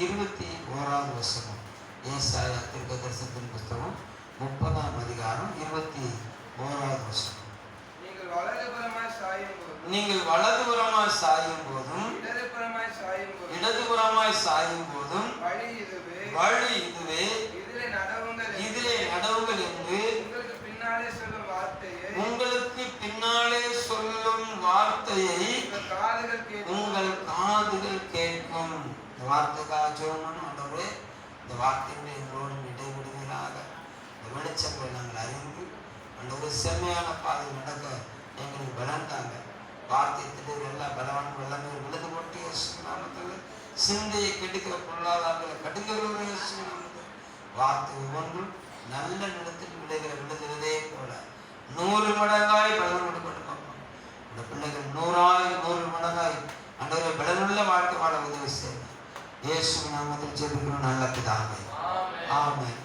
21வது வசனம். ஏசாயா தீர்க்கதரிசனத்தின் புத்தகம் 30ஆம் அதிகாரம் 21வது வசனம். நீங்கள் வலதுபுறமாய் சாயும் போதும் இடதுபுறமாய் சாயும் போதும் வழி இதுவே, இதிலே நடவுங்கள் என்று உங்களுக்கு பின்னாலே சொல்லும் வார்த்தையை உங்கள் காதுகள் கேட்கும். இந்த வார்த்தைக்காக சொல்லணும் ஆண்டவரே, இந்த வார்த்தைகளை எங்களோடு இடைவிடுவீராக. இந்த வெளிச்சங்களை நாங்கள் அறிந்து ஆண்டவரே செம்மையான பாதை நடக்க எங்களுக்கு பலம் தாங்க. வார்த்தை திடீர் எல்லா பலவான வெள்ளமே விழுது போட்டு நாமத்தில் சிந்தையை கெடுக்கிற பொருளாதாரங்களை கடுங்கிறவரே நாமத்தில் வார்த்தை ஒவ்வொன்றும் நல்ல நிலத்தில் விளைகிற விடுதலே போல 100 மடங்காய் பலன் கொடுக்கணும். இந்த பிள்ளைகள் 100 மடங்காய் ஆண்டவரே பலனுள்ள வாழ்க்கை வாழ உதவி செய்யணும். இயேசு நாமத்தில் ஜெபிக்கிறோம் நல்ல பிதாவே. ஆமென்.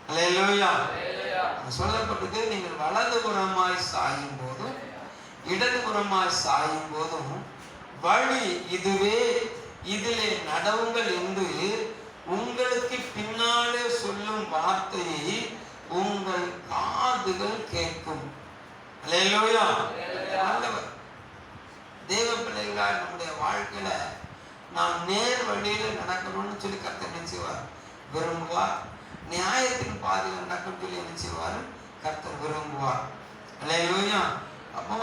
அல்லேலூயா. சொல்லப்பட்டது, நீங்கள் வலதுபுறமாய் சாயும் போதும் இடதுபுறமாய் சாயும் போதும் வழி இதுவே, இதிலே நடவுங்கள் என்று உங்களுக்கு பின்னாலே சொல்லும் வார்த்தையை உங்கள் காதுகள் கேட்கும். அல்லேலூயா. தேவ பிள்ளைகளால் நம்முடைய வாழ்க்கையில நாம் நேர் வழியில நடக்கணும்னு சொல்லி கர்த்தர் நினைச்சுவார், விரும்புவார். நியாயத்தின் பாதையில் நடக்கணும்னு சொல்லி நினைச்சுவார், கர்த்தர் விரும்புவார். அல்லேலூயா. அப்போ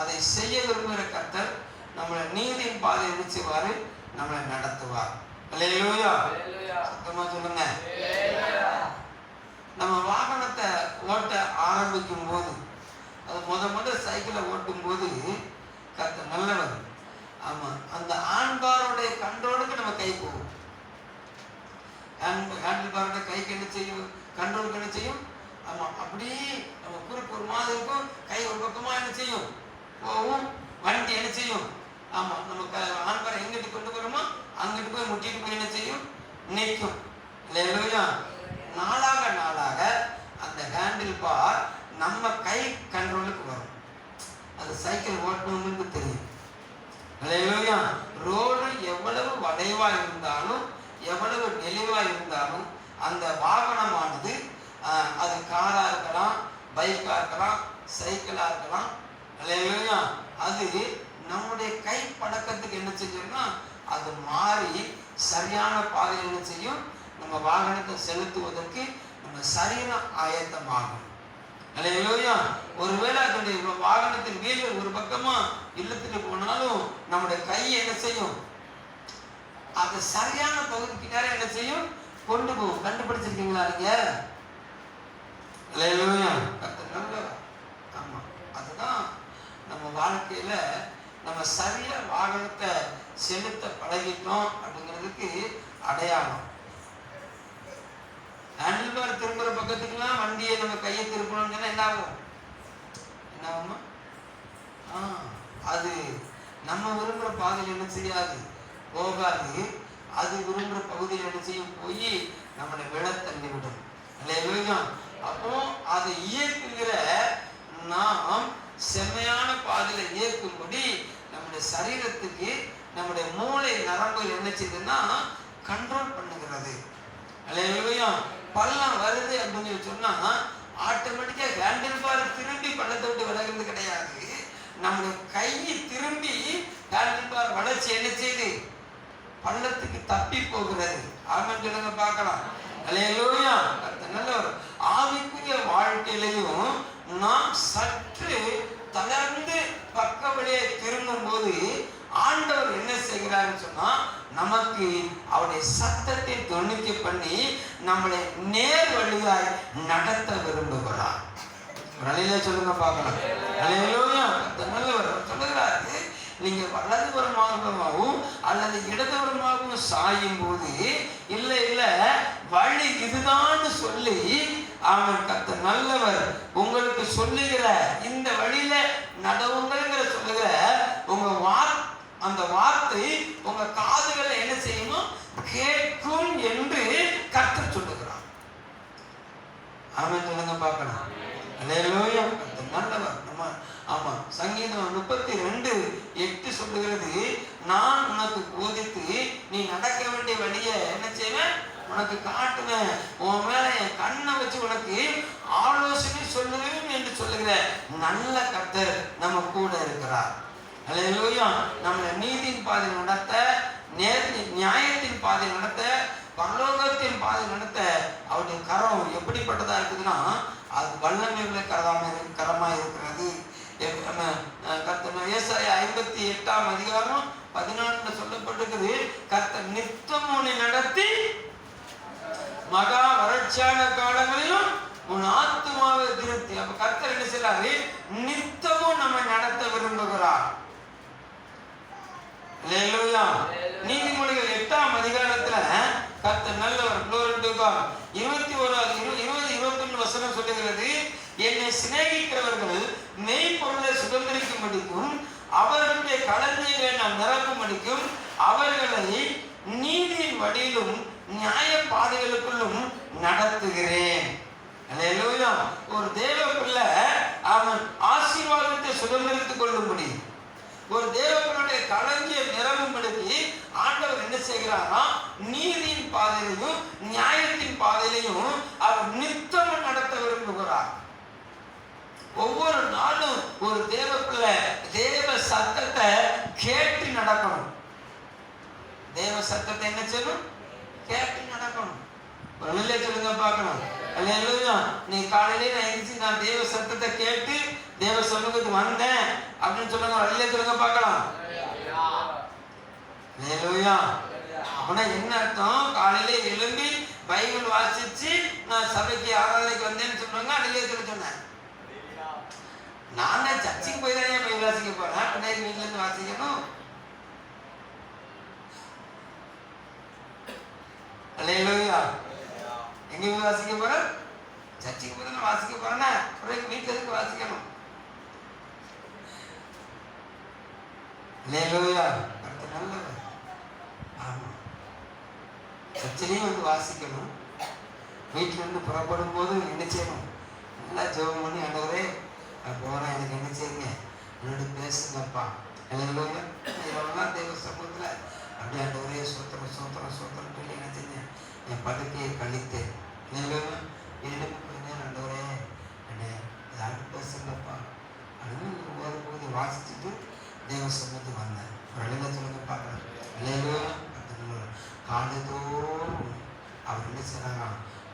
அதை செய்ய விரும்புகிற கர்த்தர் நம்மளை நீதியின் பாதையை நினைச்சுவாரு, நம்மளை நடத்துவார். அல்லேலூயா. சத்தமா சொல்லுங்க. நம்ம வாகனத்தை ஓட்ட ஆரம்பிக்கும் போது, அது முத சைக்கிளை ஓட்டும் போது கர்த்தர் நல்லவர். ஆமா, அந்த ஆண்பாருடைய கண்ட்ரோலுக்கு நம்ம கை போகும். ஹேண்டில் பாரோட கைக்கு என்ன செய்யும், கண்ட்ரோலுக்கு என்ன செய்யும். ஆமா, அப்படியே நம்ம குறுக்கு ஒரு மாதிரி இருக்கும், கை ஒரு பக்கமா என்ன செய்யும் போகும், வண்டி என்ன செய்யும். ஆமா, நம்ம ஆண்பாரை எங்கிட்டு கொண்டு போறோமோ அங்கிட்டு போய் முட்டிட்டு போய் என்ன செய்யும், நிற்கும். இல்லையா? நாளாக அந்த ஹேண்டில் பார் நம்ம கை கண்ட்ரோலுக்கு வரும். அது சைக்கிள் ஓட்டணும்னு தெரியும். இல்லையா? ரோடு எவ்வளவு வளைவா இருந்தாலும் எவ்வளவு நெளிவா இருந்தாலும் அந்த வாகனமானது, அது காரா இருக்கலாம், பைக்கா இருக்கலாம், சைக்கிளா இருக்கலாம். இல்லையா? அது நம்முடைய கை பழக்கத்துக்கு என்ன செய்யும்னா அது மாறி சரியான பாதையில் என்ன செய்யும், நம்ம வாகனத்தை செலுத்துவதற்கு நம்ம சரீரம் ஆயத்தமாகும். அல்லேலூயா. ஒருவேளை அதனுடைய வாகனத்தின் வீலர் ஒரு பக்கமா இழுத்துட்டு போனாலும் நம்முடைய கை என்ன செய்யும், அது சரியான பகுதிக்கு நேரம் என்ன செய்யும், கொண்டு போகும். கண்டுபிடிச்சிருக்கீங்களா நீங்க? அல்லேலூயா. ஆமா, அதுதான் நம்ம வாழ்க்கையில நம்ம சரியா வாகனத்தை செலுத்த பழகிட்டோம் அப்படிங்கிறதுக்கு அடையாளம். ஹேண்டில் பார் திரும்புற பக்கத்துக்குலாம் வண்டியை நம்ம கையை திருப்பணும்னு என்ன ஆகும், என்ன ஆகுமா? அது நம்ம விரும்புகிற பாதையில் என்ன செய்யாது, போகாது. அது விரும்புகிற பகுதியில் என்ன செய்யும், போய் நம்மளை விழ தள்ளிவிடும். இல்லையா? அப்போ அதை இயக்குகிற நாம் செம்மையான பாதையில இயக்கும்படி நம்முடைய சரீரத்துக்கு நம்முடைய மூளை நரம்புகள் என்ன செய்யுதுன்னா கண்ட்ரோல் பண்ணுகிறது. இல்லையா? பள்ளம் வருது அப்படின்னு சொன்னா ஆட்டோமேட்டிக்கா ஹேண்டில் பார் திரும்பி பள்ளத்தை விட்டு விலகிறது கிடையாது. நம்முடைய கை திரும்பி ஹேண்டில் பார் வளர்ச்சி என்ன செய்யுது, பள்ளத்துக்கு தப்பி போகிறது. ஆமென் சொல்லுங்க பார்க்கலாம். அல்லேலூயா. நல்லவர். ஆவிக்குரிய வாழ்க்கையிலையும் நாம் சற்று தளர்ந்து பக்க வழியை திரும்பும் போது ஆண்டவர் என்ன செய்கிறாருன்னு சொன்னா நமக்கு அவருடைய சத்தத்தை தொனிக்க பண்ணி நம்மளை நேர் வழியாய் நடத்த விரும்புகிறார். வழியில சொல்லுங்க பார்க்கலாம். அல்லேலூயா. நல்லவர் சொல்லுகிறாரு, நீங்க வலதுபுறமாகவும் அல்லது இடதுபுறமாகவும் சாயும் போது இல்ல வழி இதுதான் சொல்லி அவன் கர்த்தர் நல்லவர் உங்களுக்கு சொல்லுகிற இந்த வழியில நடவுங்கிற சொல்லுகிற உங்க அந்த வார்த்தை உங்க காதுகளை என்ன செய்யணும், கேட்கும் என்று கர்த்தர் சொல்லுகிறார். அவன் சொல்லுங்க பார்க்கலாம். அல்லேலூயா. நல்லவர். நம்ம ஆமா, சங்கீதம் 32:8 சொல்லுகிறது, நான் உனக்கு போதித்து நீ நடக்க வேண்டிய வேண்டிய வழியை என்ன செய்வேன், உனக்கு காட்டுவேன். உன் மேல என் கண்ணை வச்சு உனக்கு ஆலோசனை சொல்லுவேன் என்று சொல்லுகிற நல்ல கர்த்தர் நம்ம கூட இருக்கிறார். அல்லேலூயா. நம்மளை நீதியின் பாதையில் நடத்த, நியாயத்தின் பாதையில் நடத்த, பரலோகத்தின் பாதையில் நடத்த அவருடைய கரம் எப்படிப்பட்டதா இருக்குதுன்னா, அது வல்லமை உள்ள கரமா இருக்கிறது. கர்த்தர் ஏசாயா 58ஆம் அதிகாரம் 14 சொல்லப்பட்டிருக்குது, கர்த்தர் நித்தம் உன்னை நடத்தி மகா வறட்சியான காலங்களிலும் உன் ஆத்துமாவை திருப்தி. அப்ப கர்த்தர் என்ன செய்யறாரு, நித்தமும் நம்மை நடத்த விரும்புகிறார். அல்லேலூயா. நீதிமொழிகள் 8ஆம் அதிகாரத்துல கர்த்தர் நல்லவர், glory to God, 20-21 வசனம் சொல்லுகிறது, என்னை சிநேகிக்கிறவர்கள் மெய்ப்பொருளை சுதந்திரிக்கும்படிக்கும் அவர்களுடைய களஞ்சியங்களை நான் நிரப்பும்படிக்கும் அவர்களை நீதியின் வழியிலும் நியாய பாதைகளுக்குள்ளும் நடத்துகிறேன். அல்லேலூயா. ஒரு தேவ பிள்ளை அவன் ஆசீர்வாதத்தை சுதந்திரித்துக் கொள்ளும்படி, ஒரு தேவ பிள்ளையுடைய களஞ்சியம் நிரம்பும்படி ஆண்டவர் என்ன செய்கிறாரா, நீதியின் பாதையிலையும் நியாயத்தின் பாதையிலையும் அவர் நித்தமும் நடத்த விரும்புகிறார். ஒவ்வொரு நாளும் ஒரு தேவ பிள்ளை தேவ சத்தத்தை கேட்டு நடக்கணும். தேவ சத்தத்தை என்ன செய்யணும், கேட்டு நடக்கணும். ஒரு நிலை சொல்லுங்க பார்க்கணும். அல்லேலூயா. நீ காலையிலே நான் எழுந்திரிச்சு நான் தேவ சத்தத்தை கேட்டு தேவ சமூகத்துக்கு வந்தேன் அப்படின்னு சொல்லுங்க. நிலை சொல்லுங்க பார்க்கலாம். அல்லேலூயா. அப்படின்னா என்ன அர்த்தம், காலையிலே எழும்பி பைபிள் வாசிச்சு நான் சபைக்கு ஆராதனைக்கு வந்தேன்னு சொல்றாங்க. நிலையை சொல்ல சொன்னேன். நான் சர்ச்சுக்கு போய் தான் பைபிள் வாசிக்க போறேன், பின்னாடி வீட்டுல இருந்து வாசிக்கணும். அல்லேலூயா. எங்க போய் வாசிக்க போறேன், சர்ச்சுக்கு போய் தான் வாசிக்க போறேன்னா வீட்டுல இருந்து வாசிக்கணும். அல்லேலூயா. அடுத்த நல்லது. ஆமா, சர்ச்சிலையும் வந்து வாசிக்கணும். வீட்டுல இருந்து புறப்படும் போது என்ன செய்யணும், நல்லா ஜெபம் பண்ணி ஆண்டவரே போறேன், எனக்கு என்ன செய்யுங்க, என்னோட பேசுங்கப்பா. அல்லேலூயா. இதெல்லாம் தேவ சமூகத்துல அப்படியே ஆண்டவரே சோத்திரம் சோத்திரம் சோத்திரம் சொல்லி என்ன செஞ்சேன், என் படுக்கையை கழித்தேன். அல்லேலூயா. எழுப்புக்கு ஆண்டவரே என்ன யாருக்கு பேசுங்கப்பா அப்படின்னு போது வாசிச்சுட்டு தேவ சமூகத்துக்கு வந்தேன். ஒரு அழகா சொல்லுங்க பார்க்குறேன். அல்லேலூயா. காலைதோறும் அவர் என்ன செய்றாங்க,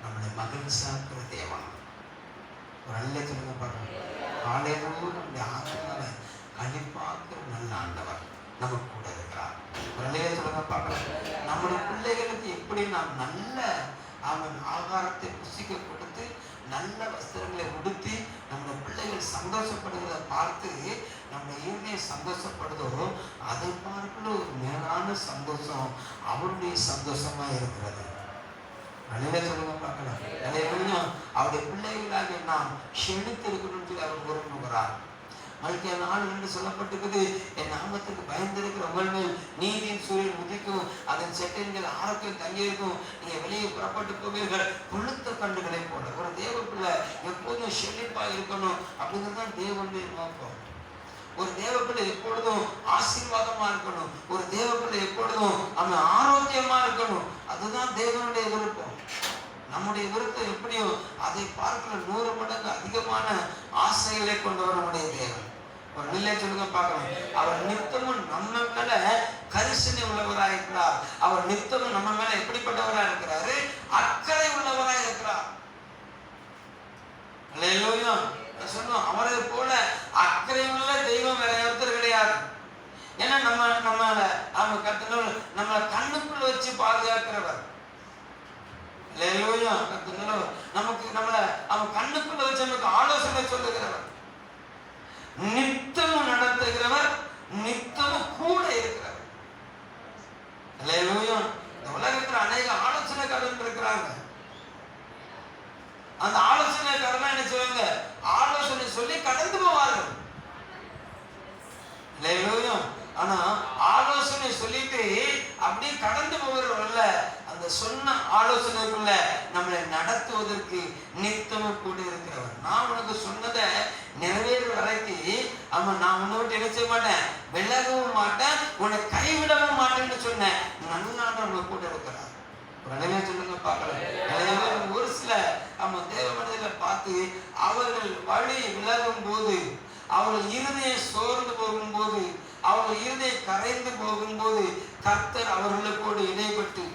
நம்மளை மகிழ்ச்சியாக்குற தேவன். ஒரு நல்ல சொல்லுங்க பார்க்கணும். காலைதோறும் நம்முடைய ஆத்மாவை கழிப்பாக்குற நல்ல ஆண்டவர் நம்ம கூட இருக்கிறார். ஒரு நல்ல சொல்லுங்க பார்க்கலாம். நம்முடைய பிள்ளைகளுக்கு எப்படி நாம் நல்ல அவன் ஆகாரத்தை புசிக்க கொடுத்து நல்ல வஸ்திரங்களை உடுத்தி நம்முடைய பிள்ளைகள் சந்தோஷப்படுவதை பார்த்து நம்முடைய இருதயம் சந்தோஷப்படுதோ, அதை பார்க்கல ஒரு மேலான சந்தோஷம் அவருடைய சந்தோஷமா இருக்கிறது. நல்ல சொல்லுங்க பார்க்கலாம். அவருடைய பிள்ளைகளாக நாம் செழித்து இருக்கணும்னு சொல்லி அவர் விரும்புகிறார். மல்கியா 4:2 சொல்லப்பட்டிருக்குது, என் நாமத்துக்கு பயந்திருக்கிற உங்கள் மேல் நீதியின் சூரியன் உதிக்கும், அதன் செட்டைகள் ஆரோக்கியம் தங்கியிருக்கும், நீங்க வெளியே புறப்பட்டு போவீர்கள் கொளுத்த கண்டுகளை போல. ஒரு தேவ பிள்ளை எப்போதும் செழிப்பா இருக்கணும் அப்படிங்கிறது தான் தேவனுடைய நோக்கம். ஒரு தேவ பிள்ளை எப்பொழுதும் ஆசீர்வாதமா இருக்கணும். ஒரு தேவ பிள்ளை எப்பொழுதும் அவன் ஆரோக்கியமா இருக்கணும். அதுதான் தேவனுடைய விருப்பம். நம்முடைய விருப்பம் எப்படியோ அதை பார்க்கிற 100 மடங்கு அதிகமான ஆசைகளை கொண்டவர் நம்முடைய தேவன். ஒரு நிலை சொல்லுங்க பார்க்கணும். அவர் நித்தமும் நம்ம மேல கரிசனை உள்ளவராக இருக்கிறார். அவர் நித்தமும் நம்ம மேல எப்படிப்பட்டவராக இருக்கிறாரு, அக்கறை உள்ளவராக இருக்கிறார். அல்லேலூயா. சொன்னோம், அவரை போல அக்கறை உள்ள தெய்வம் வேற ஒருத்தர் கிடையாது. ஏன்னா நம்ம கத்துனோம், நம்ம கண்ணுக்குள்ள வச்சு பாதுகாக்கிறவர். அல்லேலூயா. கத்துனோம், நமக்கு நம்மள அவன் கண்ணுக்குள்ள வச்சு நமக்கு ஆலோசனை சொல்லுகிறவர், நித்தமும் நடத்துகிறவர், நித்தமும் கூட இருக்கிறவர். அல்லேலூயா. இந்த உலகத்துல அநேக ஆலோசனைக்காரர்கள் இருக்கிறாங்க. அந்த ஆலோசனைக்காரனா என்ன செய்வாங்க, ஆலோசனை சொல்லி கடந்து போவார்கள். அல்லேலூயா. ஆனா ஆலோசனை சொல்லிட்டு அப்படியே கடந்து போகிறவர்கள அந்த சொன்ன ஆலோசனைக்குள்ள நம்மளை நடத்துவதற்கு நித்தமும் கூட இருக்கிறவர். நான் உனக்கு சொன்னதை நிறைவேற வரைக்கும் அவன் நான் உன்னை விட்டு என்ன செய்ய மாட்டேன், விலகவும் மாட்டேன், உன்னை கைவிடவும் மாட்டேன்னு சொன்னேன். நல்லாண்டு உங்க கூட இருக்கிறார். உடனே சொல்லுங்க பார்க்கலாம். ஒரு சில நம்ம தேவ மனிதர்களை பார்த்து அவர்கள் வழி விலகும் போது, அவர்கள் இருதயம் சோர்ந்து போகும்போது, அவர்கள் இருதயம் கரைந்து போகும்போது கர்த்தர் அவர்களுக்கு இடைப்பட்டு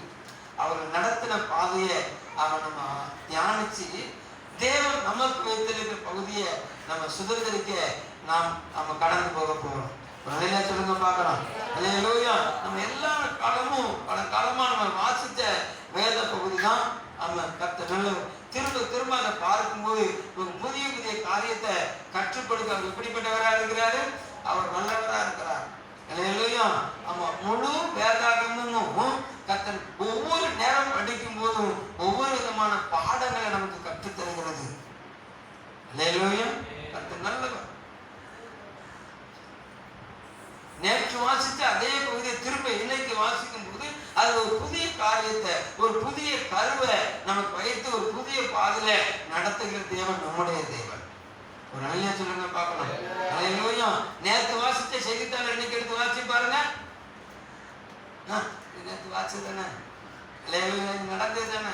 அவர்கள் நடத்தின பாதையை நம்ம தியானிச்சு தேவன் நமக்கு வைத்திருக்கிற பகுதியை நம்ம சுதந்திரிக்க நம்ம கடந்து போக போகிறோம். சொல்லுங்க பார்க்கலாம். நம்ம எல்லா காலமும் பல காலமா நம்ம வாசித்த வேத பகுதி தான் நம்ம கர்த்தர் திரும்ப திரும்ப அதை பார்க்கும்போது ஒரு புதிய புதிய காரியத்தை கற்றுக் கொடுக்க அவர் எப்படிப்பட்டவராக இருக்கிறாரு, அவர் நல்லவராக இருக்கிறார். ஆமா, முழு வேதாகமும் கர்த்தர் ஒவ்வொரு நேரம் படிக்கும் போதும் ஒவ்வொரு விதமான பாடங்களை நமக்கு கற்றுத் தருகிறது. கர்த்தர் நல்லவர். நேற்று வாசித்து அதே பகுதியை திரும்ப இன்னைக்கு வாசிக்கும் போது அது ஒரு புதிய காரியத்தை, ஒரு புதிய கருவை நமக்கு வைத்து ஒரு புதிய பாதையில நடத்துகிற தேவன் நம்முடைய தேவன். ஒரு நல்ல சொல்லுங்க பார்க்கலாம். நேற்று வாசித்த செய்தித்தாள் இன்னைக்கு எடுத்து வாசி பாருங்க. நேற்று வாசி தானே, நடந்தது தானே,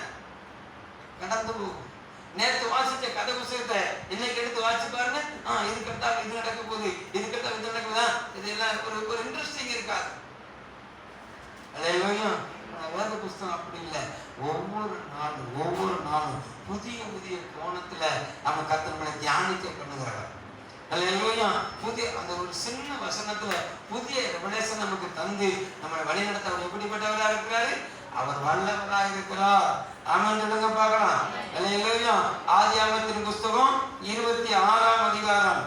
கடந்து போகும். நேற்று வாசிச்ச கதை புத்தகத்தை இன்னைக்கு எடுத்து வாசி பாருங்க. இது கட்டா இது நடக்க போகுது, இது கட்டா இது நடக்குதா, இதெல்லாம் ஒரு இன்ட்ரெஸ்டிங் இருக்காது. வேத புஸ்தகம் அப்படி இல்லை. ஒவ்வொரு நாளும் புதிய புதிய கோணத்துல நம்ம கர்த்தரை தியானிக்க பண்ணுகிறவர். புதிய அந்த ஒரு சின்ன வசனத்துல புதிய ரெவலேஷன் நமக்கு தந்து நம்மளை வழிநடத்த அவர் எப்படிப்பட்டவராக இருக்கிறாரு, அவர் வல்லவராக இருக்கிறார். ஆமென் சொல்லுங்க பார்க்கலாம். ஆதியாகமத்தின் புஸ்தகம் 26ஆம் அதிகாரம்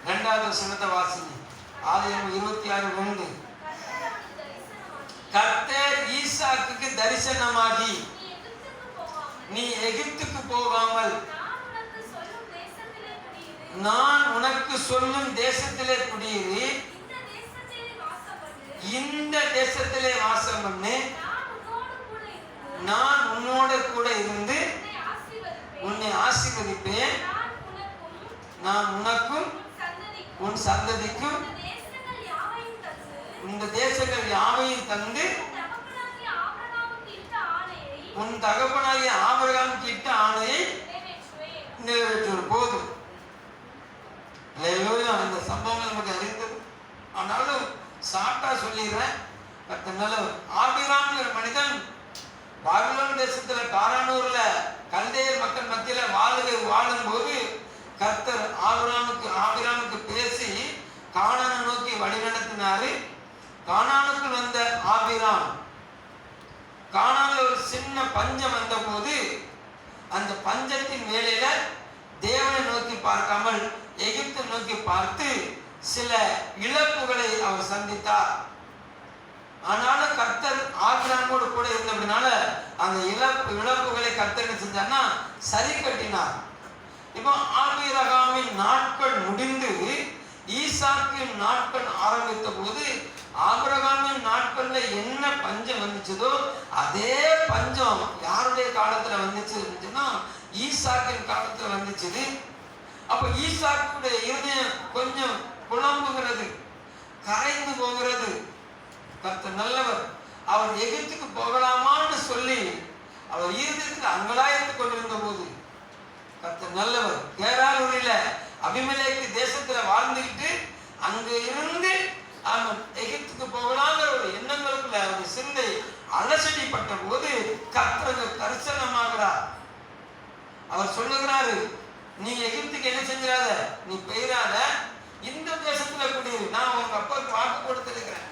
2வது வசனத்தை வாசிங்க. ஆதியாகமம் 26:2. கர்த்தர் ஈசாக்குக்கு தரிசனமாகி, நீ எகிப்துக்கு போகாமல் நான் உனக்கு சொல்லும் தேசத்திலே குடியிரு, இந்த தேசத்திலே வாசம் பண்ணு, நான் உன்னோட கூட இருந்து உன்னை ஆசீர்வதிப்பேன், நான் உனக்கும் உன் சந்ததிக்கும் இந்த தேசங்கள் யாவையும் தந்து உன் தகப்பனாகிய ஆபிரகாமுக்கு இட்ட ஆணையை நிறைவேற்றுவது போதும். இந்த சம்பவங்கள் நமக்கு அறிந்தது. ஆனாலும் சாட்டா சொல்லிடுறேன். ஆபிரகாம் மனிதன் பாபிலோன் தேசத்துல காரானூர்ல கல்தேயர் மக்கள் மத்தியில வாழும் போது கர்த்தர் ஆபிரகாமுக்கு பேசி கானானை நோக்கி வழி நடத்தினாரு. கானானுக்கு வந்த ஆபிரகாம், கானான்ல ஒரு சின்ன பஞ்சம் வந்த போது அந்த பஞ்சத்தின் வேளையில தேவனை நோக்கி பார்க்காமல் எகிப்தை நோக்கி பார்த்து சில இழப்புகளை அவர் சந்தித்தார். ஆனாலும் கர்த்தர் ஆபிரகாமோடு கூட இருந்தபடினால அந்த இழப்புகளை கர்த்தர் என்ன செஞ்சார்னா சரி கட்டினார். இப்போ ஆபிரகாமின் நாட்கள் முடிந்து ஈசாக்கின் நாட்கள் ஆரம்பித்த போது ஆபிரகாமின் நாட்கள்ல என்ன பஞ்சம் வந்துச்சதோ அதே பஞ்சம் யாருடைய காலத்துல வந்துச்சுன்னா ஈசாக்கின் காலத்துல வந்துச்சு. அப்ப ஈசாக்குடைய இருதயம் கொஞ்சம் குழம்புகிறது, கரைந்து போகிறது. கர்த்தர் நல்லவர். அவர் எகிப்துக்கு போகலாமான்னு சொல்லி அவர் இருதயத்தில் அங்கலாய்த்து கொண்டிருந்த போது கர்த்தர் நல்லவர். கேராலூரில அபிமெலேக்கு தேசத்துல வாழ்ந்துக்கிட்டு அங்க இருந்து எகிப்துக்கு போகலாங்கிற ஒரு எண்ணங்களுக்குள்ள ஒரு சிந்தை அலசடிப்பட்ட போது கர்த்தர் தரிசனமாகிறார். அவர் சொல்லுகிறாரு, நீ எகிப்துக்கு என்ன செஞ்சிடாத, நீ பெயராத, இந்த தேசத்துல குடியிரு, நான் உங்க அப்பாவுக்கு வாக்கு கொடுத்திருக்கிறேன்,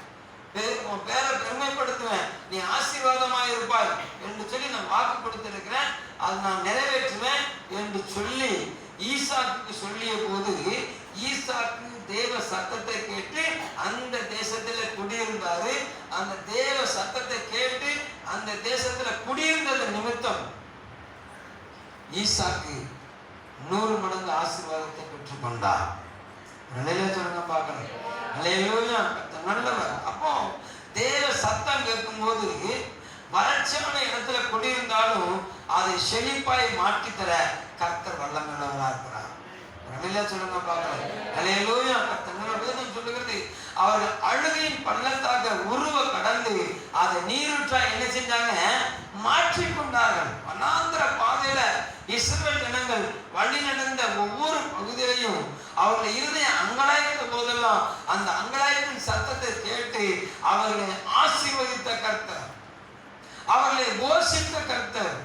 உன் பேரை பெருமைப்படுத்துவேன், நீ ஆசீர்வாதமாக இருப்பாய் என்று சொல்லி நான் வாக்கு கொடுத்திருக்கிறேன், அது நான் நிறைவேற்றுவேன் என்று சொல்லி ஈசாக்கு சொல்லிய போது ஈசாக்கு தேவ சத்தத்தை கேட்டு அந்த தேசத்துல குடியிருந்தாரு. அந்த தேவ சத்தத்தை கேட்டு அந்த தேசத்துல குடியிருந்தது நிமித்தம் ஈசாக்கு 100 மடங்கு ஆசீர்வாதத்தை பெற்றுக் கொண்டார். சொல்லுங்க பார்க்கணும். நல்லவர். அப்போ தேவ சத்தம் கேட்கும் போது வறட்சியான இடத்துல குடியிருந்தாலும் அதை செழிப்பாய் மாற்றித்தர கர்த்தர் வல்லமையுள்ளவராக இருக்கிறார். சொல்லுங்க பார்க்கலாம். அல்லேலூயா. கர்த்தர் வேதம் சொல்லுகிறது, அவர்கள் அழுகையின் பள்ளத்தாக உருவ கடந்து அதை நீரூற்றா என்ன செஞ்சாங்க, மாற்றிக்கொண்டார்கள். வனாந்திர பாதையில இஸ்ரவேல் ஜனங்கள் வழி நடந்த ஒவ்வொரு பகுதியிலையும் அவர்கள் இருதயம் அங்கலாய்த்த போதெல்லாம் அந்த அங்கலாய்ப்பின் சத்தத்தை கேட்டு அவர்களை ஆசீர்வதித்த கர்த்தர், அவர்களை போஷித்த கர்த்தர்,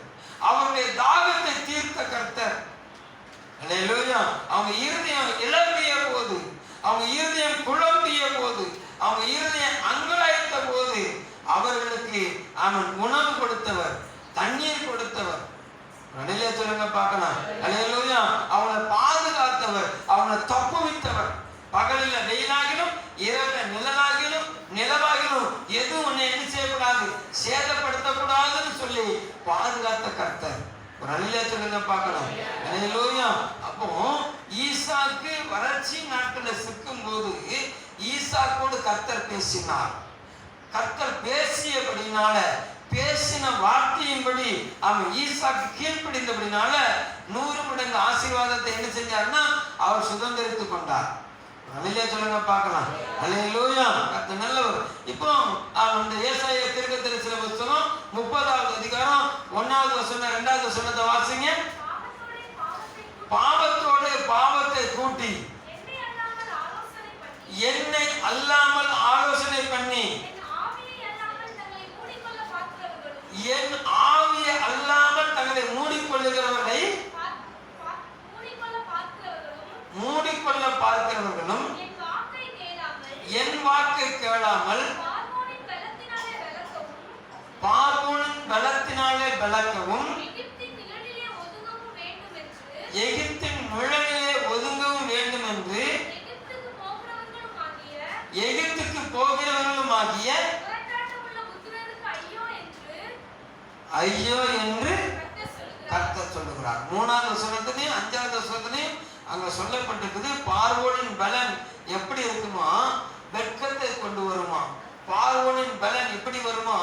அவருடைய தாகத்தை தீர்த்த கர்த்தர். அல்லேலூயா. அவங்க இருதயம் இழம்பிய போது, அவங்க இருதயம் குழம்பிய போது, அவங்க இருதயம் அங்கலாய்த்த போது அவர்களுக்கு அவன் உணவு கொடுத்தவர், தண்ணீர் கொடுத்தவர். சொல்லுங்க பார்க்கலாம். அல்லேலூயா. அவங்களை பாதுகாத்தவர், அவங்களை தப்புவித்தவர். பகலில் வெயிலாகிலும் இரவில் நிழலாகிலும் நிலவாகிலும் எதுவும் உன்னை என்ன செய்யக்கூடாது, சேதப்படுத்தக்கூடாதுன்னு சொல்லி பாதுகாத்த கர்த்தர். ஒரு அல்லேலூயா சொல்லுங்க பார்க்கலாம். அல்லேலூயா. அப்போ ஈசாக்கு வறட்சி நாட்களில் சிக்கும் போது ஈசாக்கோடு கர்த்தர் பேசினார். கர்த்தர் பேசியபடினால, பேசின வார்த்தையின்படி அவன் ஈசாக்கு கீழ்ப்படிந்தபடினால 100 மடங்கு ஆசீர்வாதத்தை என்ன செஞ்சார்னா அவர் சுதந்திரித்துக் கொண்டார். அல்லேலூயா சொல்லுங்க பார்க்கலாம். அல்லேலூயா. கர்த்தர் நல்லவர். இப்போ அந்த ஏசாயா தீர்க்கதரிசன புத்தகம் 30வது அதிகாரம் 1வது வசனம் 2வது வசனத்தை வாசிங்க. பாவத்தோட பாவத்தை கூட்டி என்னை அல்லாமல் ஆலோசனை பண்ணி என் ஆவியை அல்லாமல் தங்களை மூடிக்கொள்ளுகிறவர்களை மூடிக்கொள்ள பார்க்கிறவர்களும் என் வாக்கை கேளாமல் பார்வோனின் பலத்தினாலே விலக்கவும் எகிப்தின் நிழலிலே ஒதுங்கவும் வேண்டும் என்று எகிப்துக்கு போகிறவர்களுமாகிய ஐயோ என்று கர்த்தர் சொல்லுகிறார். 3வது வசனத்திலையும் 5வது வசனத்திலையும் அங்க சொல்லப்பட்டிருக்குது, பார்வோனின் பலன் எப்படி இருக்குமா, வெட்கத்தை கொண்டு வருமா. பார்வோனின் பலன் எப்படி வருமா,